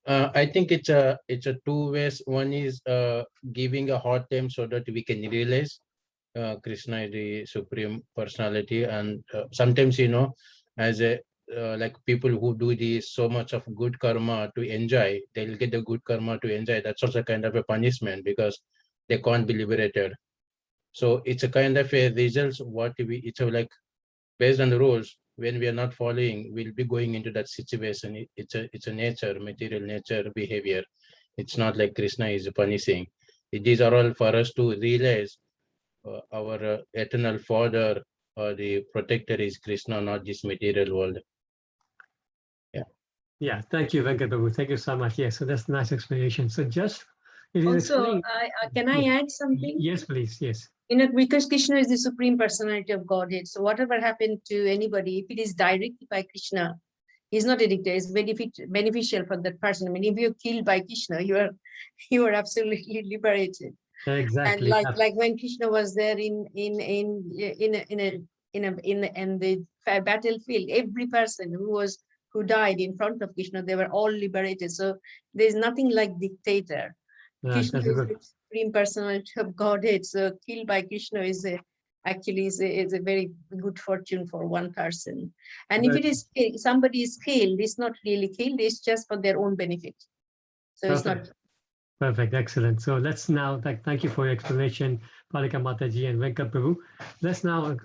Speaker 7: I think it's a two ways. One is giving a hard time so that we can realize Krishna is the supreme personality, and sometimes as a like people who do this so much of good karma to enjoy, they'll get the good karma to enjoy. That's also kind of a punishment because they can't be liberated. So it's a kind of a results what we it's a, like based on the rules. When we are not following, we'll be going into that situation. It's a nature, material nature behavior. It's not like Krishna is punishing. These are all for us to realize our eternal father or the protector is Krishna, not this material world.
Speaker 3: Yeah, thank you, Venkat Prabhu. Thank you so much. Yes, so that's a nice explanation. So just it is
Speaker 1: Also,
Speaker 3: explained.
Speaker 1: can I add something?
Speaker 3: Yes, please. Yes.
Speaker 1: Because Krishna is the supreme personality of Godhead. So whatever happened to anybody, if it is directed by Krishna, he's not addicted. It's beneficial for that person. I mean, if you're killed by Krishna, you are absolutely liberated.
Speaker 3: Exactly.
Speaker 1: And like when Krishna was there in the battlefield, every person who died in front of Krishna, they were all liberated. So there's nothing like dictator. Krishna is the supreme personality of Godhead. So killed by Krishna is a very good fortune for one person. And if it is somebody is killed, it's not really killed, it's just for their own benefit. So it's not.
Speaker 3: Perfect, excellent. So let's now, thank you for your explanation, Palika Mataji and Venkat Prabhu. Let's now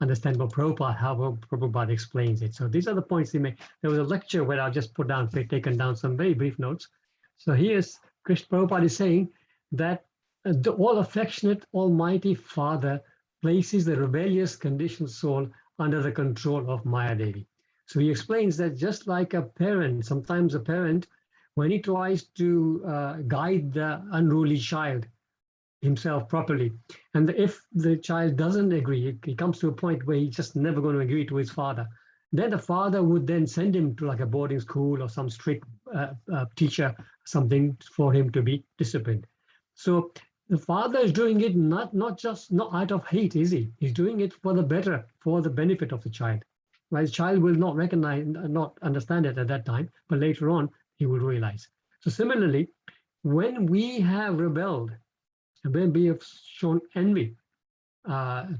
Speaker 3: understand what Prabhupada, how Prabhupada explains it. So these are the points he made. There was a lecture where I've just taken down some very brief notes. So here's Krishna Prabhupada is saying that the all affectionate Almighty Father places the rebellious conditioned soul under the control of Maya Devi. So he explains that just like a parent, sometimes a parent, when he tries to guide the unruly child himself properly, and if the child doesn't agree, he comes to a point where he's just never going to agree to his father, then the father would then send him to like a boarding school or some strict teacher, something for him to be disciplined. So the father is doing it not out of hate, is he? He's doing it for the better, for the benefit of the child. Well, the child will not recognize, not understand it at that time, but later on, he will realize. So similarly, when we have rebelled and when we have shown envy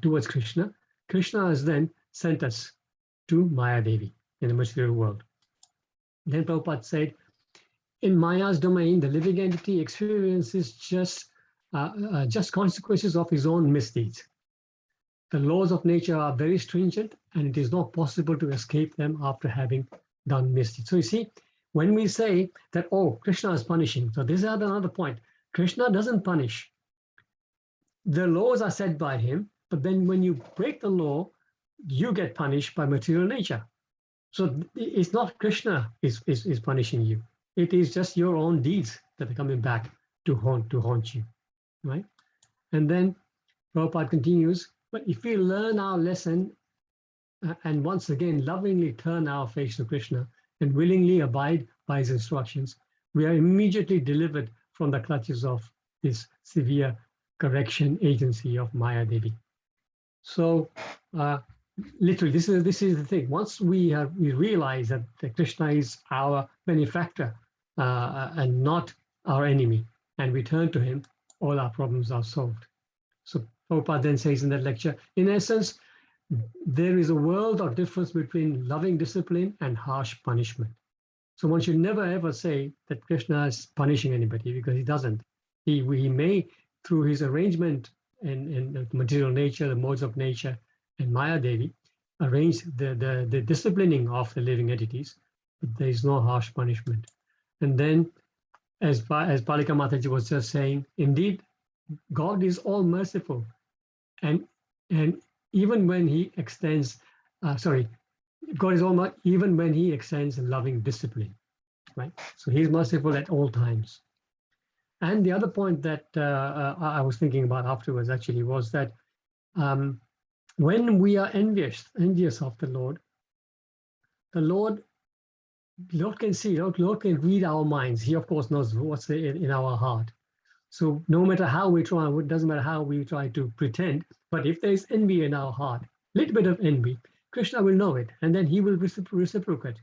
Speaker 3: towards Krishna, Krishna has then sent us to Maya Devi in the material world. Then Prabhupada said, in Maya's domain, the living entity experiences just consequences of his own misdeeds. The laws of nature are very stringent and it is not possible to escape them after having done misdeeds. So you see, when we say that, oh, Krishna is punishing, so this is another point. Krishna doesn't punish. The laws are set by him, but then when you break the law, you get punished by material nature. So it's not Krishna is punishing you. It is just your own deeds that are coming back to haunt you, right? And then Prabhupada continues, but if we learn our lesson and once again lovingly turn our face to Krishna and willingly abide by his instructions, we are immediately delivered from the clutches of this severe correction agency of Maya Devi. So literally, this is the thing. Once we realize that Krishna is our benefactor and not our enemy, and we turn to him, all our problems are solved. So Prabhupada then says in that lecture, in essence, there is a world of difference between loving discipline and harsh punishment. So one should never ever say that Krishna is punishing anybody, because he doesn't. He may, through his arrangement in the material nature, the modes of nature, and Maya Devi, arrange the disciplining of the living entities, but there is no harsh punishment. And then, as Palika Mataji was just saying, indeed, God is all merciful, and even when he extends, God is all even when he extends loving discipline, right? So he's merciful at all times. And the other point that I was thinking about afterwards actually was that when we are envious of the Lord can see, Lord can read our minds. He of course knows what's in our heart. So no matter how we try, it doesn't matter how we try to pretend, but if there is envy in our heart, a little bit of envy, Krishna will know it, and then he will reciprocate.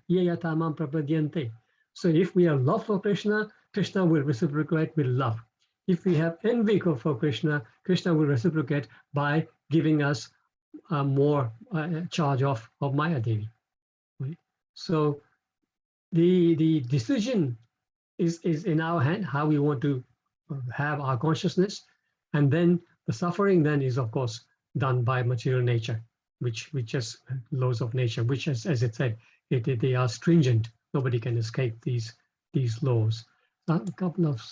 Speaker 3: So if we have love for Krishna, Krishna will reciprocate with love. If we have envy for Krishna, Krishna will reciprocate by giving us more charge of Maya Devi. Right? So the decision is in our hand, how we want to have our consciousness, and then the suffering then is of course done by material nature, which is laws of nature, which as it said, they are stringent. Nobody can escape these laws. A couple of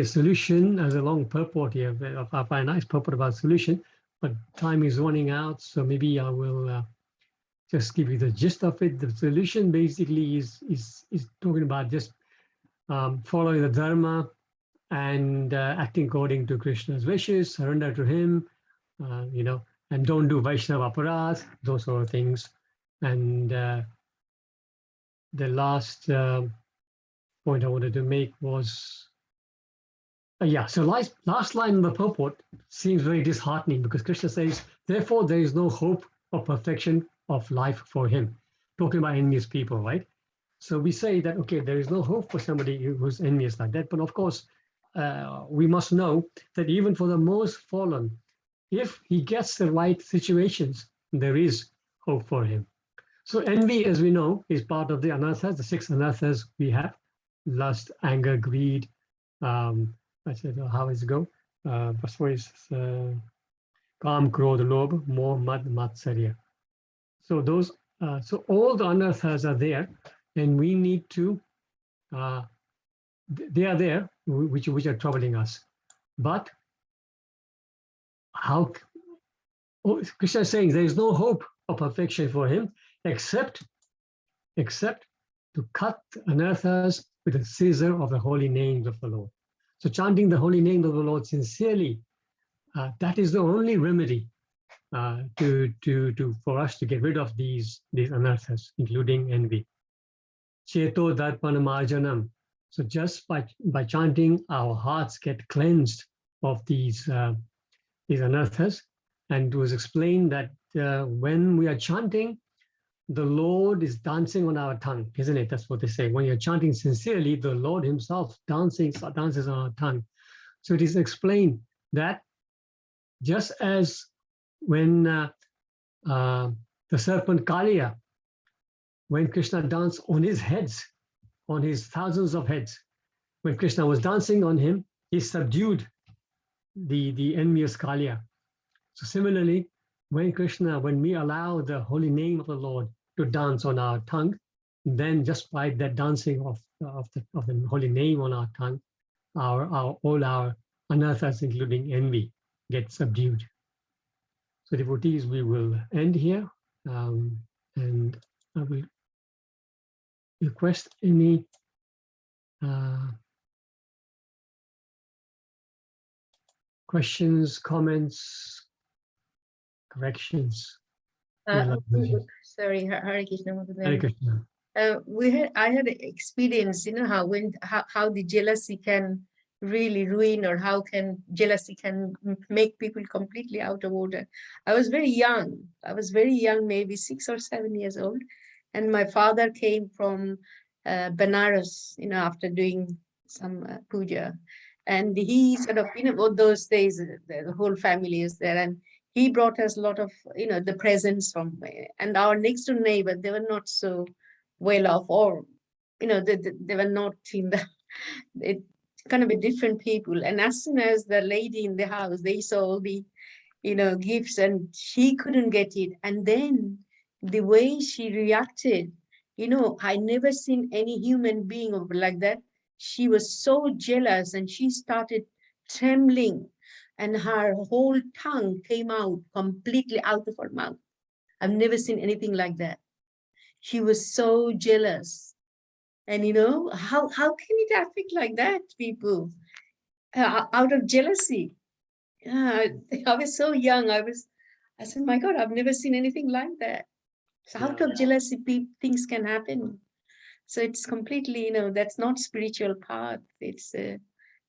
Speaker 3: solution as a long purport here, a nice purport about solution, but time is running out, so maybe I will just give you the gist of it. The solution basically is talking about just following the dharma and acting according to Krishna's wishes, surrender to him, and don't do Vaishnava aparadh, those sort of things. And the last point I wanted to make was, so last line of the purport seems very disheartening, because Krishna says, therefore there is no hope of perfection of life for him, talking about envious people, right? So we say that, okay, there is no hope for somebody who's envious like that. But of course, we must know that even for the most fallen, if he gets the right situations, there is hope for him. So envy, as we know, is part of the anarthas, the 6 anarthas we have: lust, anger, greed. I said, how does it go? First one is Kam, Krodha, Lobha, Moh, Mad, Matsarya. So those, so all the anarthas are there, and we need to. They are there, which are troubling us. But how? Krishna is saying there is no hope of perfection for him, except to cut anarthas with the scissor of the holy names of the Lord. So chanting the holy name of the Lord sincerely, that is the only remedy for us to get rid of these anarthas, including envy. Cheto darpana marjanam. So just by chanting, our hearts get cleansed of these anarthas. And it was explained that when we are chanting, the Lord is dancing on our tongue, isn't it? That's what they say. When you're chanting sincerely, the Lord himself dances on our tongue. So it is explained that just as when the serpent Kaliya, when Krishna danced on his heads, on his thousands of heads, when Krishna was dancing on him, he subdued the envious Kaliya. So similarly, when we allow the holy name of the Lord to dance on our tongue, then just by that dancing of the holy name on our tongue, all our anarthas, including envy, get subdued. So devotees, we will end here, and I will request any questions, comments, corrections.
Speaker 1: Sorry, Hare Krishna.
Speaker 3: Hare Krishna.
Speaker 1: I had experience, how the jealousy can really ruin, or how jealousy can make people completely out of order. I was very young, maybe 6 or 7 years old, and my father came from Benares, after doing some puja, and he sort of, those days the whole family is there, and he brought us a lot of, the presents from, and our next door neighbor, they were not so well off, or, they were not in the, kind of a different people. And as soon as the lady in the house, they saw all the, gifts, and she couldn't get it. And then the way she reacted, I never seen any human being like that. She was so jealous, and she started trembling, and her whole tongue came out completely out of her mouth. I've never seen anything like that. She was so jealous. And how can it affect like that, people? Out of jealousy. I was so young. I said, my God, I've never seen anything like that. So out of jealousy, things can happen. So it's completely, that's not spiritual path. It's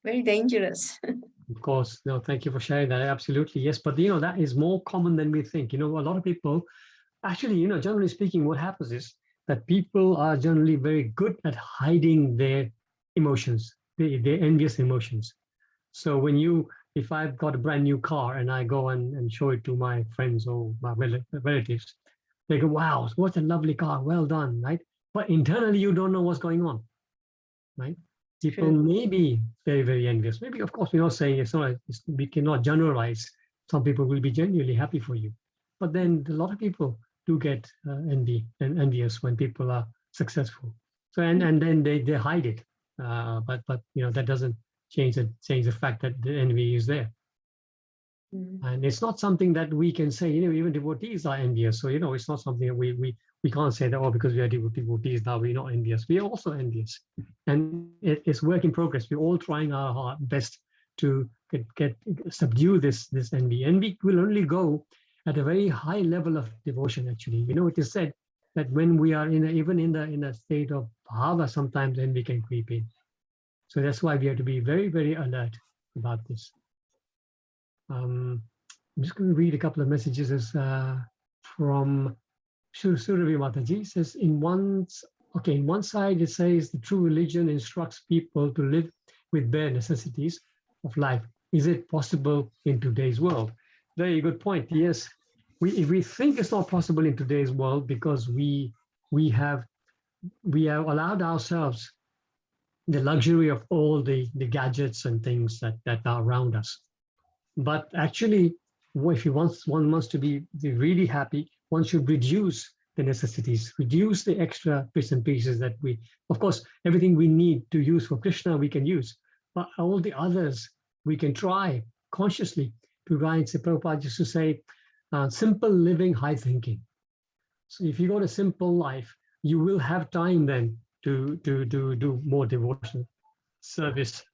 Speaker 1: very dangerous.
Speaker 3: Of course. No, thank you for sharing that. Absolutely. Yes. But, that is more common than we think. A lot of people, actually, generally speaking, what happens is that people are generally very good at hiding their emotions, their envious emotions. So if I've got a brand new car and I go and show it to my friends or my relatives, they go, wow, what a lovely car, well done, right? But internally, you don't know what's going on, right? People may be very, very envious. Maybe, of course, we're not saying we cannot generalize. Some people will be genuinely happy for you. But then a lot of people do get envious when people are successful. So, and then they hide it. But that doesn't change the fact that the envy is there. And it's not something that we can say, even devotees are envious. So, it's not something that we can't say that, oh, because we are devotees now, we're not envious. We are also envious. And it's work in progress. We're all trying our best to subdue this envy. Envy will only go at a very high level of devotion, actually. It is said that when we are even in a state of bhava, sometimes envy can creep in. So that's why we have to be very, very alert about this. I'm just going to read a couple of messages from Surabhi Mataji. Says, in one side, it says the true religion instructs people to live with bare necessities of life. Is it possible in today's world? Very good point. Yes, if we think it's not possible in today's world because we have allowed ourselves the luxury of all the gadgets and things that are around us. But actually, if one wants to be really happy, one should reduce the necessities, reduce the extra bits and pieces that of course, everything we need to use for Krishna, we can use, but all the others, we can try consciously to write. Prabhupada used to say, simple living, high thinking. So if you got a simple life, you will have time then to do more devotional service.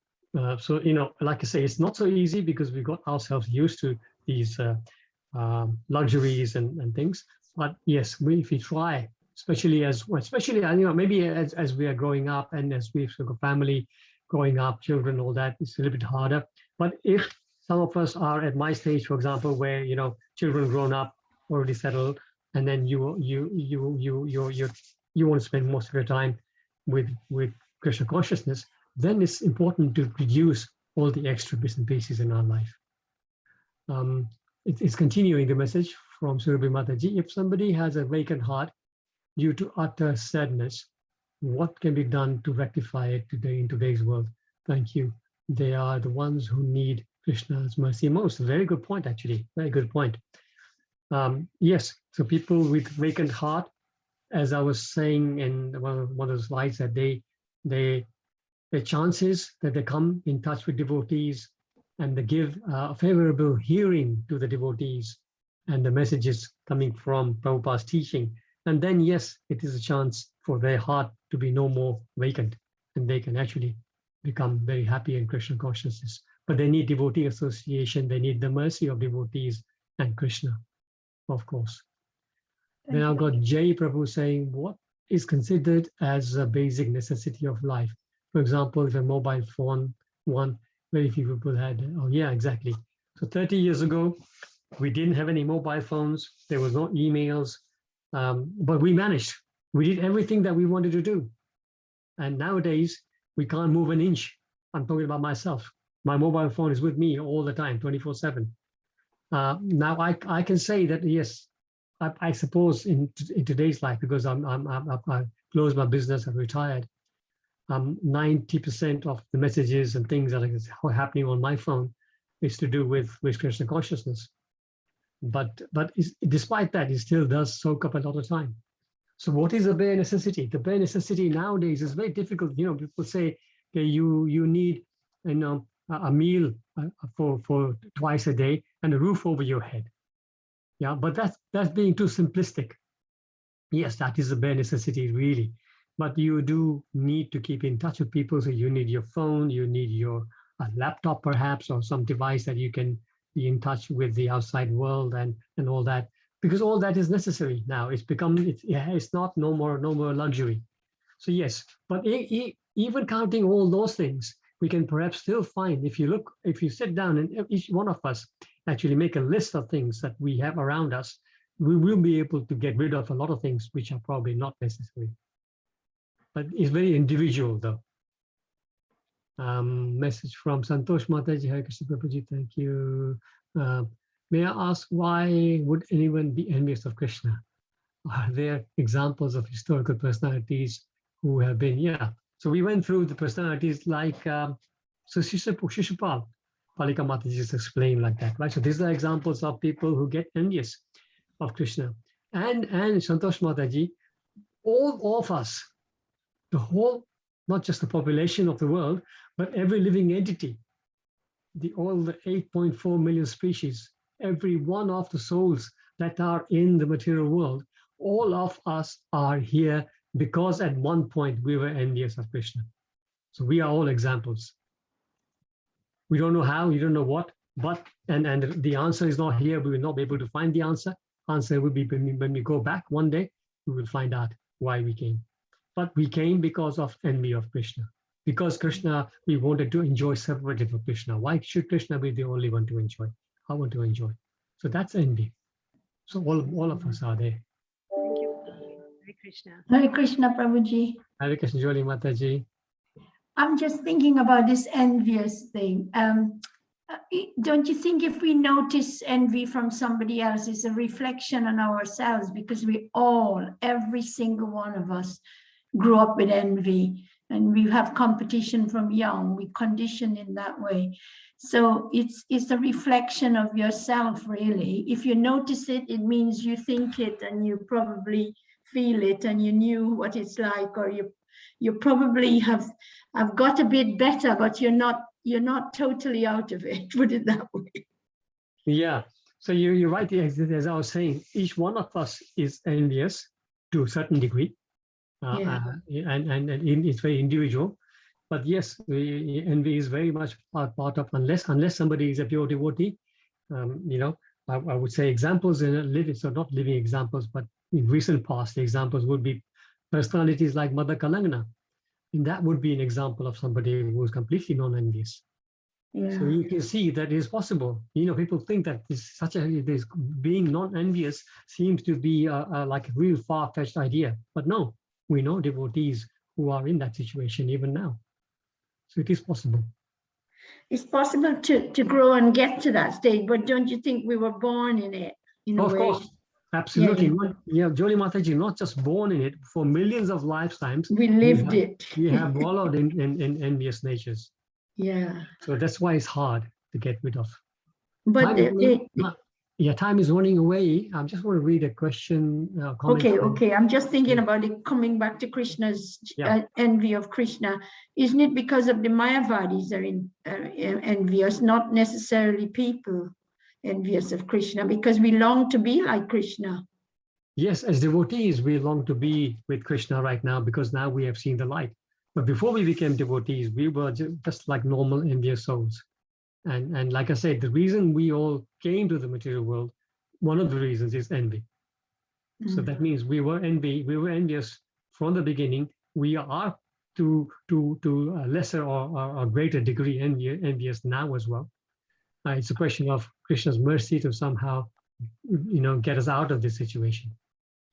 Speaker 3: So, like I say, it's not so easy because we got ourselves used to these luxuries and things. But yes, if we try, especially maybe as we are growing up and as we've got a family growing up, children, all that, it's a little bit harder. But if some of us are at my stage, for example, where children grown up, already settled, and then you want to spend most of your time with Krishna consciousness, then it's important to reduce all the extra bits and pieces in our life. It's continuing the message from Surabhi Mataji. If somebody has a vacant heart due to utter sadness, what can be done to rectify it in today's world? Thank you. They are the ones who need Krishna's mercy most. Very good point, actually. Very good point. Yes, so people with vacant heart, as I was saying in one of the slides, that the chances that they come in touch with devotees and they give a favorable hearing to the devotees and the messages coming from Prabhupada's teaching, and then yes, it is a chance for their heart to be no more vacant, and they can actually become very happy in Krishna consciousness. But they need devotee association, they need the mercy of devotees and Krishna, of course. Then I've got Jay Prabhu saying, what is considered as a basic necessity of life? For example, if a mobile phone, very few people had. Oh yeah, exactly. So 30 years ago, we didn't have any mobile phones. There was no emails, but we managed. We did everything that we wanted to do. And nowadays, we can't move an inch. I'm talking about myself. My mobile phone is with me all the time, 24/7. Now I can say that, yes, I suppose in today's life, because I closed my business, I've retired, 90% of the messages and things that are happening on my phone is to do with Krishna consciousness. But despite that, it still does soak up a lot of time. So what is the bare necessity? The bare necessity nowadays is very difficult. People say, okay, you need a meal for twice a day and a roof over your head. Yeah, but that's being too simplistic. Yes, that is a bare necessity, really. But you do need to keep in touch with people. So you need your phone, you need your laptop perhaps, or some device that you can be in touch with the outside world and all that, because all that is necessary now. It's not no more luxury. So yes, but even counting all those things, we can perhaps still find, if you sit down and each one of us actually make a list of things that we have around us, we will be able to get rid of a lot of things which are probably not necessary. But it's very individual though. Message from Santosh Mataji. Hare Krishna Prabhuji, thank you. May I ask, why would anyone be envious of Krishna? Are there examples of historical personalities who have been, yeah. So we went through the personalities like, so Shishupal, Palika Mataji just explained like that, right? So these are examples of people who get envious of Krishna. And Santosh Mataji, all of us, the whole, not just the population of the world, but every living entity, all the 8.4 million species, every one of the souls that are in the material world, all of us are here because at one point we were envious of Krishna. So we are all examples. We don't know how, we don't know what, but, and the answer is not here. We will not be able to find the answer. Answer will be when we go back one day, we will find out why we came. But we came because of envy of Krishna. Because Krishna, we wanted to enjoy separated from Krishna. Why should Krishna be the only one to enjoy? I want to enjoy. So that's envy. So all of us are there.
Speaker 1: Thank you. Hare Krishna.
Speaker 8: Hare Krishna, Prabhuji.
Speaker 3: Hare Krishna, Joli Mataji.
Speaker 8: I'm just thinking about this envious thing. Don't you think if we notice envy from somebody else, it's a reflection on ourselves? Because we all, every single one of us, grew up with envy, and we have competition from young. We condition in that way. So it's a reflection of yourself, really. If you notice it, it means you think it, and you probably feel it, and you knew what it's like, or you probably have got a bit better, but you're not totally out of it. Put it that way.
Speaker 3: Yeah. So you're right. As I was saying, each one of us is envious to a certain degree, and it's very individual. But yes, envy is very much part of, unless somebody is a pure devotee. I would say examples in living, so not living examples, but in recent past, the examples would be personalities like Mother Kalangana. And that would be an example of somebody who is completely non-envious.
Speaker 8: Yeah.
Speaker 3: So you can see that it is possible. People think that this being non-envious seems to be like a real far-fetched idea. But no, we know devotees who are in that situation even now. So it is possible.
Speaker 8: It's possible to grow and get to that stage, but don't you think we were born in it in a way?
Speaker 3: Of course, absolutely.
Speaker 8: Yeah.
Speaker 3: Joli Mataji, not just born in it, for millions of lifetimes.
Speaker 8: We lived it.
Speaker 3: We have wallowed in envious natures.
Speaker 8: Yeah.
Speaker 3: So that's why it's hard to get rid of.
Speaker 8: But
Speaker 3: time is running away. I just want to read a question. Comment
Speaker 8: okay. I'm just thinking about it, coming back to Krishna's envy of Krishna. Isn't it because of the Mayavadis are envious, not necessarily people envious of Krishna, because we long to be like Krishna?
Speaker 3: Yes, as devotees, we long to be with Krishna right now because now we have seen the light. But before we became devotees, we were just like normal envious souls. And like I said, the reason we all came to the material world, one of the reasons is envy. So that means we were envious from the beginning. We are to a lesser or a greater degree envious now as well. It's a question of Krishna's mercy to somehow, get us out of this situation.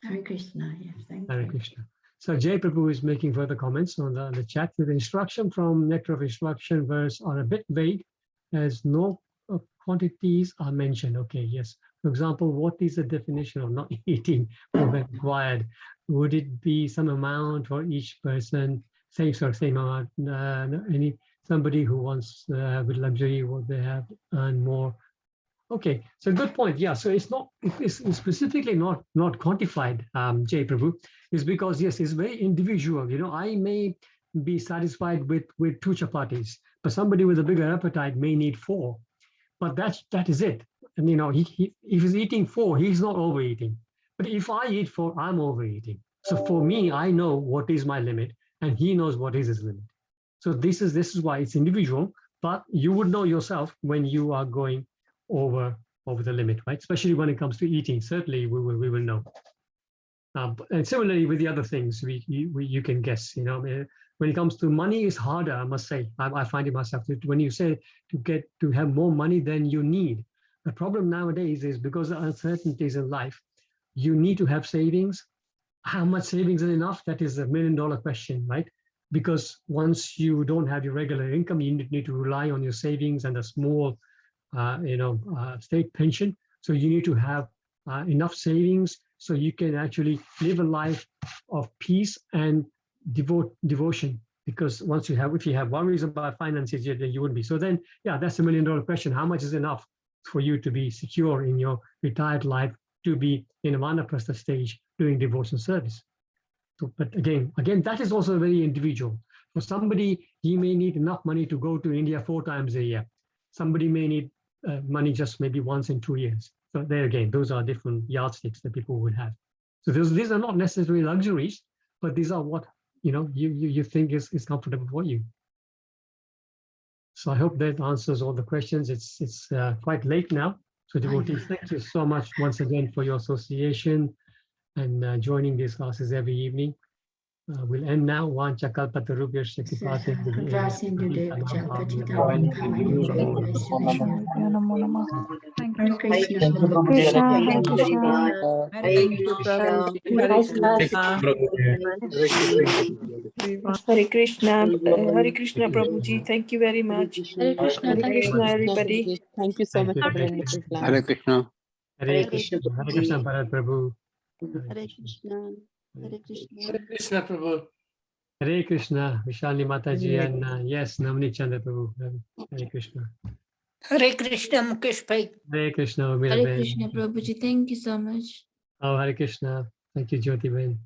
Speaker 8: Hare Krishna, yes, thank
Speaker 3: Hare
Speaker 8: you.
Speaker 3: Krishna. So Jay Prabhu is making further comments on the chat. The instruction from Nectar of Instruction verse are a bit vague, as no quantities are mentioned. Okay, yes. For example, what is the definition of not eating when required? Would it be some amount for each person? Same amount. Somebody who wants with luxury, what they have earn more. Okay, so good point. Yeah, so it's specifically not quantified, Jay Prabhu, is because yes, it's very individual. I may be satisfied with 2 chapatis, but somebody with a bigger appetite may need 4. But that is it. And if he's eating 4, he's not overeating. But if I eat 4, I'm overeating. So for me, I know what is my limit, and he knows what is his limit. So this is why it's individual. But you would know yourself when you are going over the limit, right? Especially when it comes to eating. Certainly, we will know. And similarly with the other things, you can guess. When it comes to money, it's harder. I must say, I find it myself. When you say to have more money than you need, the problem nowadays is because of uncertainties in life. you need to have savings. How much savings is enough? That is $1 million question, right? Because once you don't have your regular income, you need to rely on your savings and a small, state pension. So you need to have enough savings so you can actually live a life of peace and devotion. Because if you have worries about finances, then you wouldn't be. So then, yeah, that's $1 million question. How much is enough for you to be secure in your retired life, to be in a vanaprastha stage doing devotion service? So, but again, that is also very individual. For somebody, he may need enough money to go to India 4 times a year. Somebody may need money just maybe once in 2 years. So there again, those are different yardsticks that people would have. So these are not necessarily luxuries, but these are what you think is comfortable for you. So I hope that answers all the questions. It's quite late now. So devotees, thank you so much once again for your association and joining these classes every evening. We'll end now. Vancha kalpatarubhyasya
Speaker 8: Hare Krishna.
Speaker 9: Hare Krishna, Hare Krishna, Prabhuji. Thank you very much.
Speaker 1: Hare Krishna.
Speaker 9: Hare Krishna, everybody.
Speaker 10: Thank you so much for bringing this class.
Speaker 11: Hare Krishna.
Speaker 3: Hare Krishna. Hare Krishna, Bharat Prabhu.
Speaker 12: Hare Krishna. Hare Krishna.
Speaker 11: Hare Krishna, Prabhu.
Speaker 3: Hare Krishna, Vishali Mataji, and yes, Navneet Chandra Prabhu. Hare Krishna.
Speaker 13: Hare Krishna, Mukesh Bhai.
Speaker 3: Hare Krishna,
Speaker 12: Hare Krishna, Prabhuji. Thank you so much.
Speaker 3: Oh, Hare Krishna. Thank you, Jyoti Ben.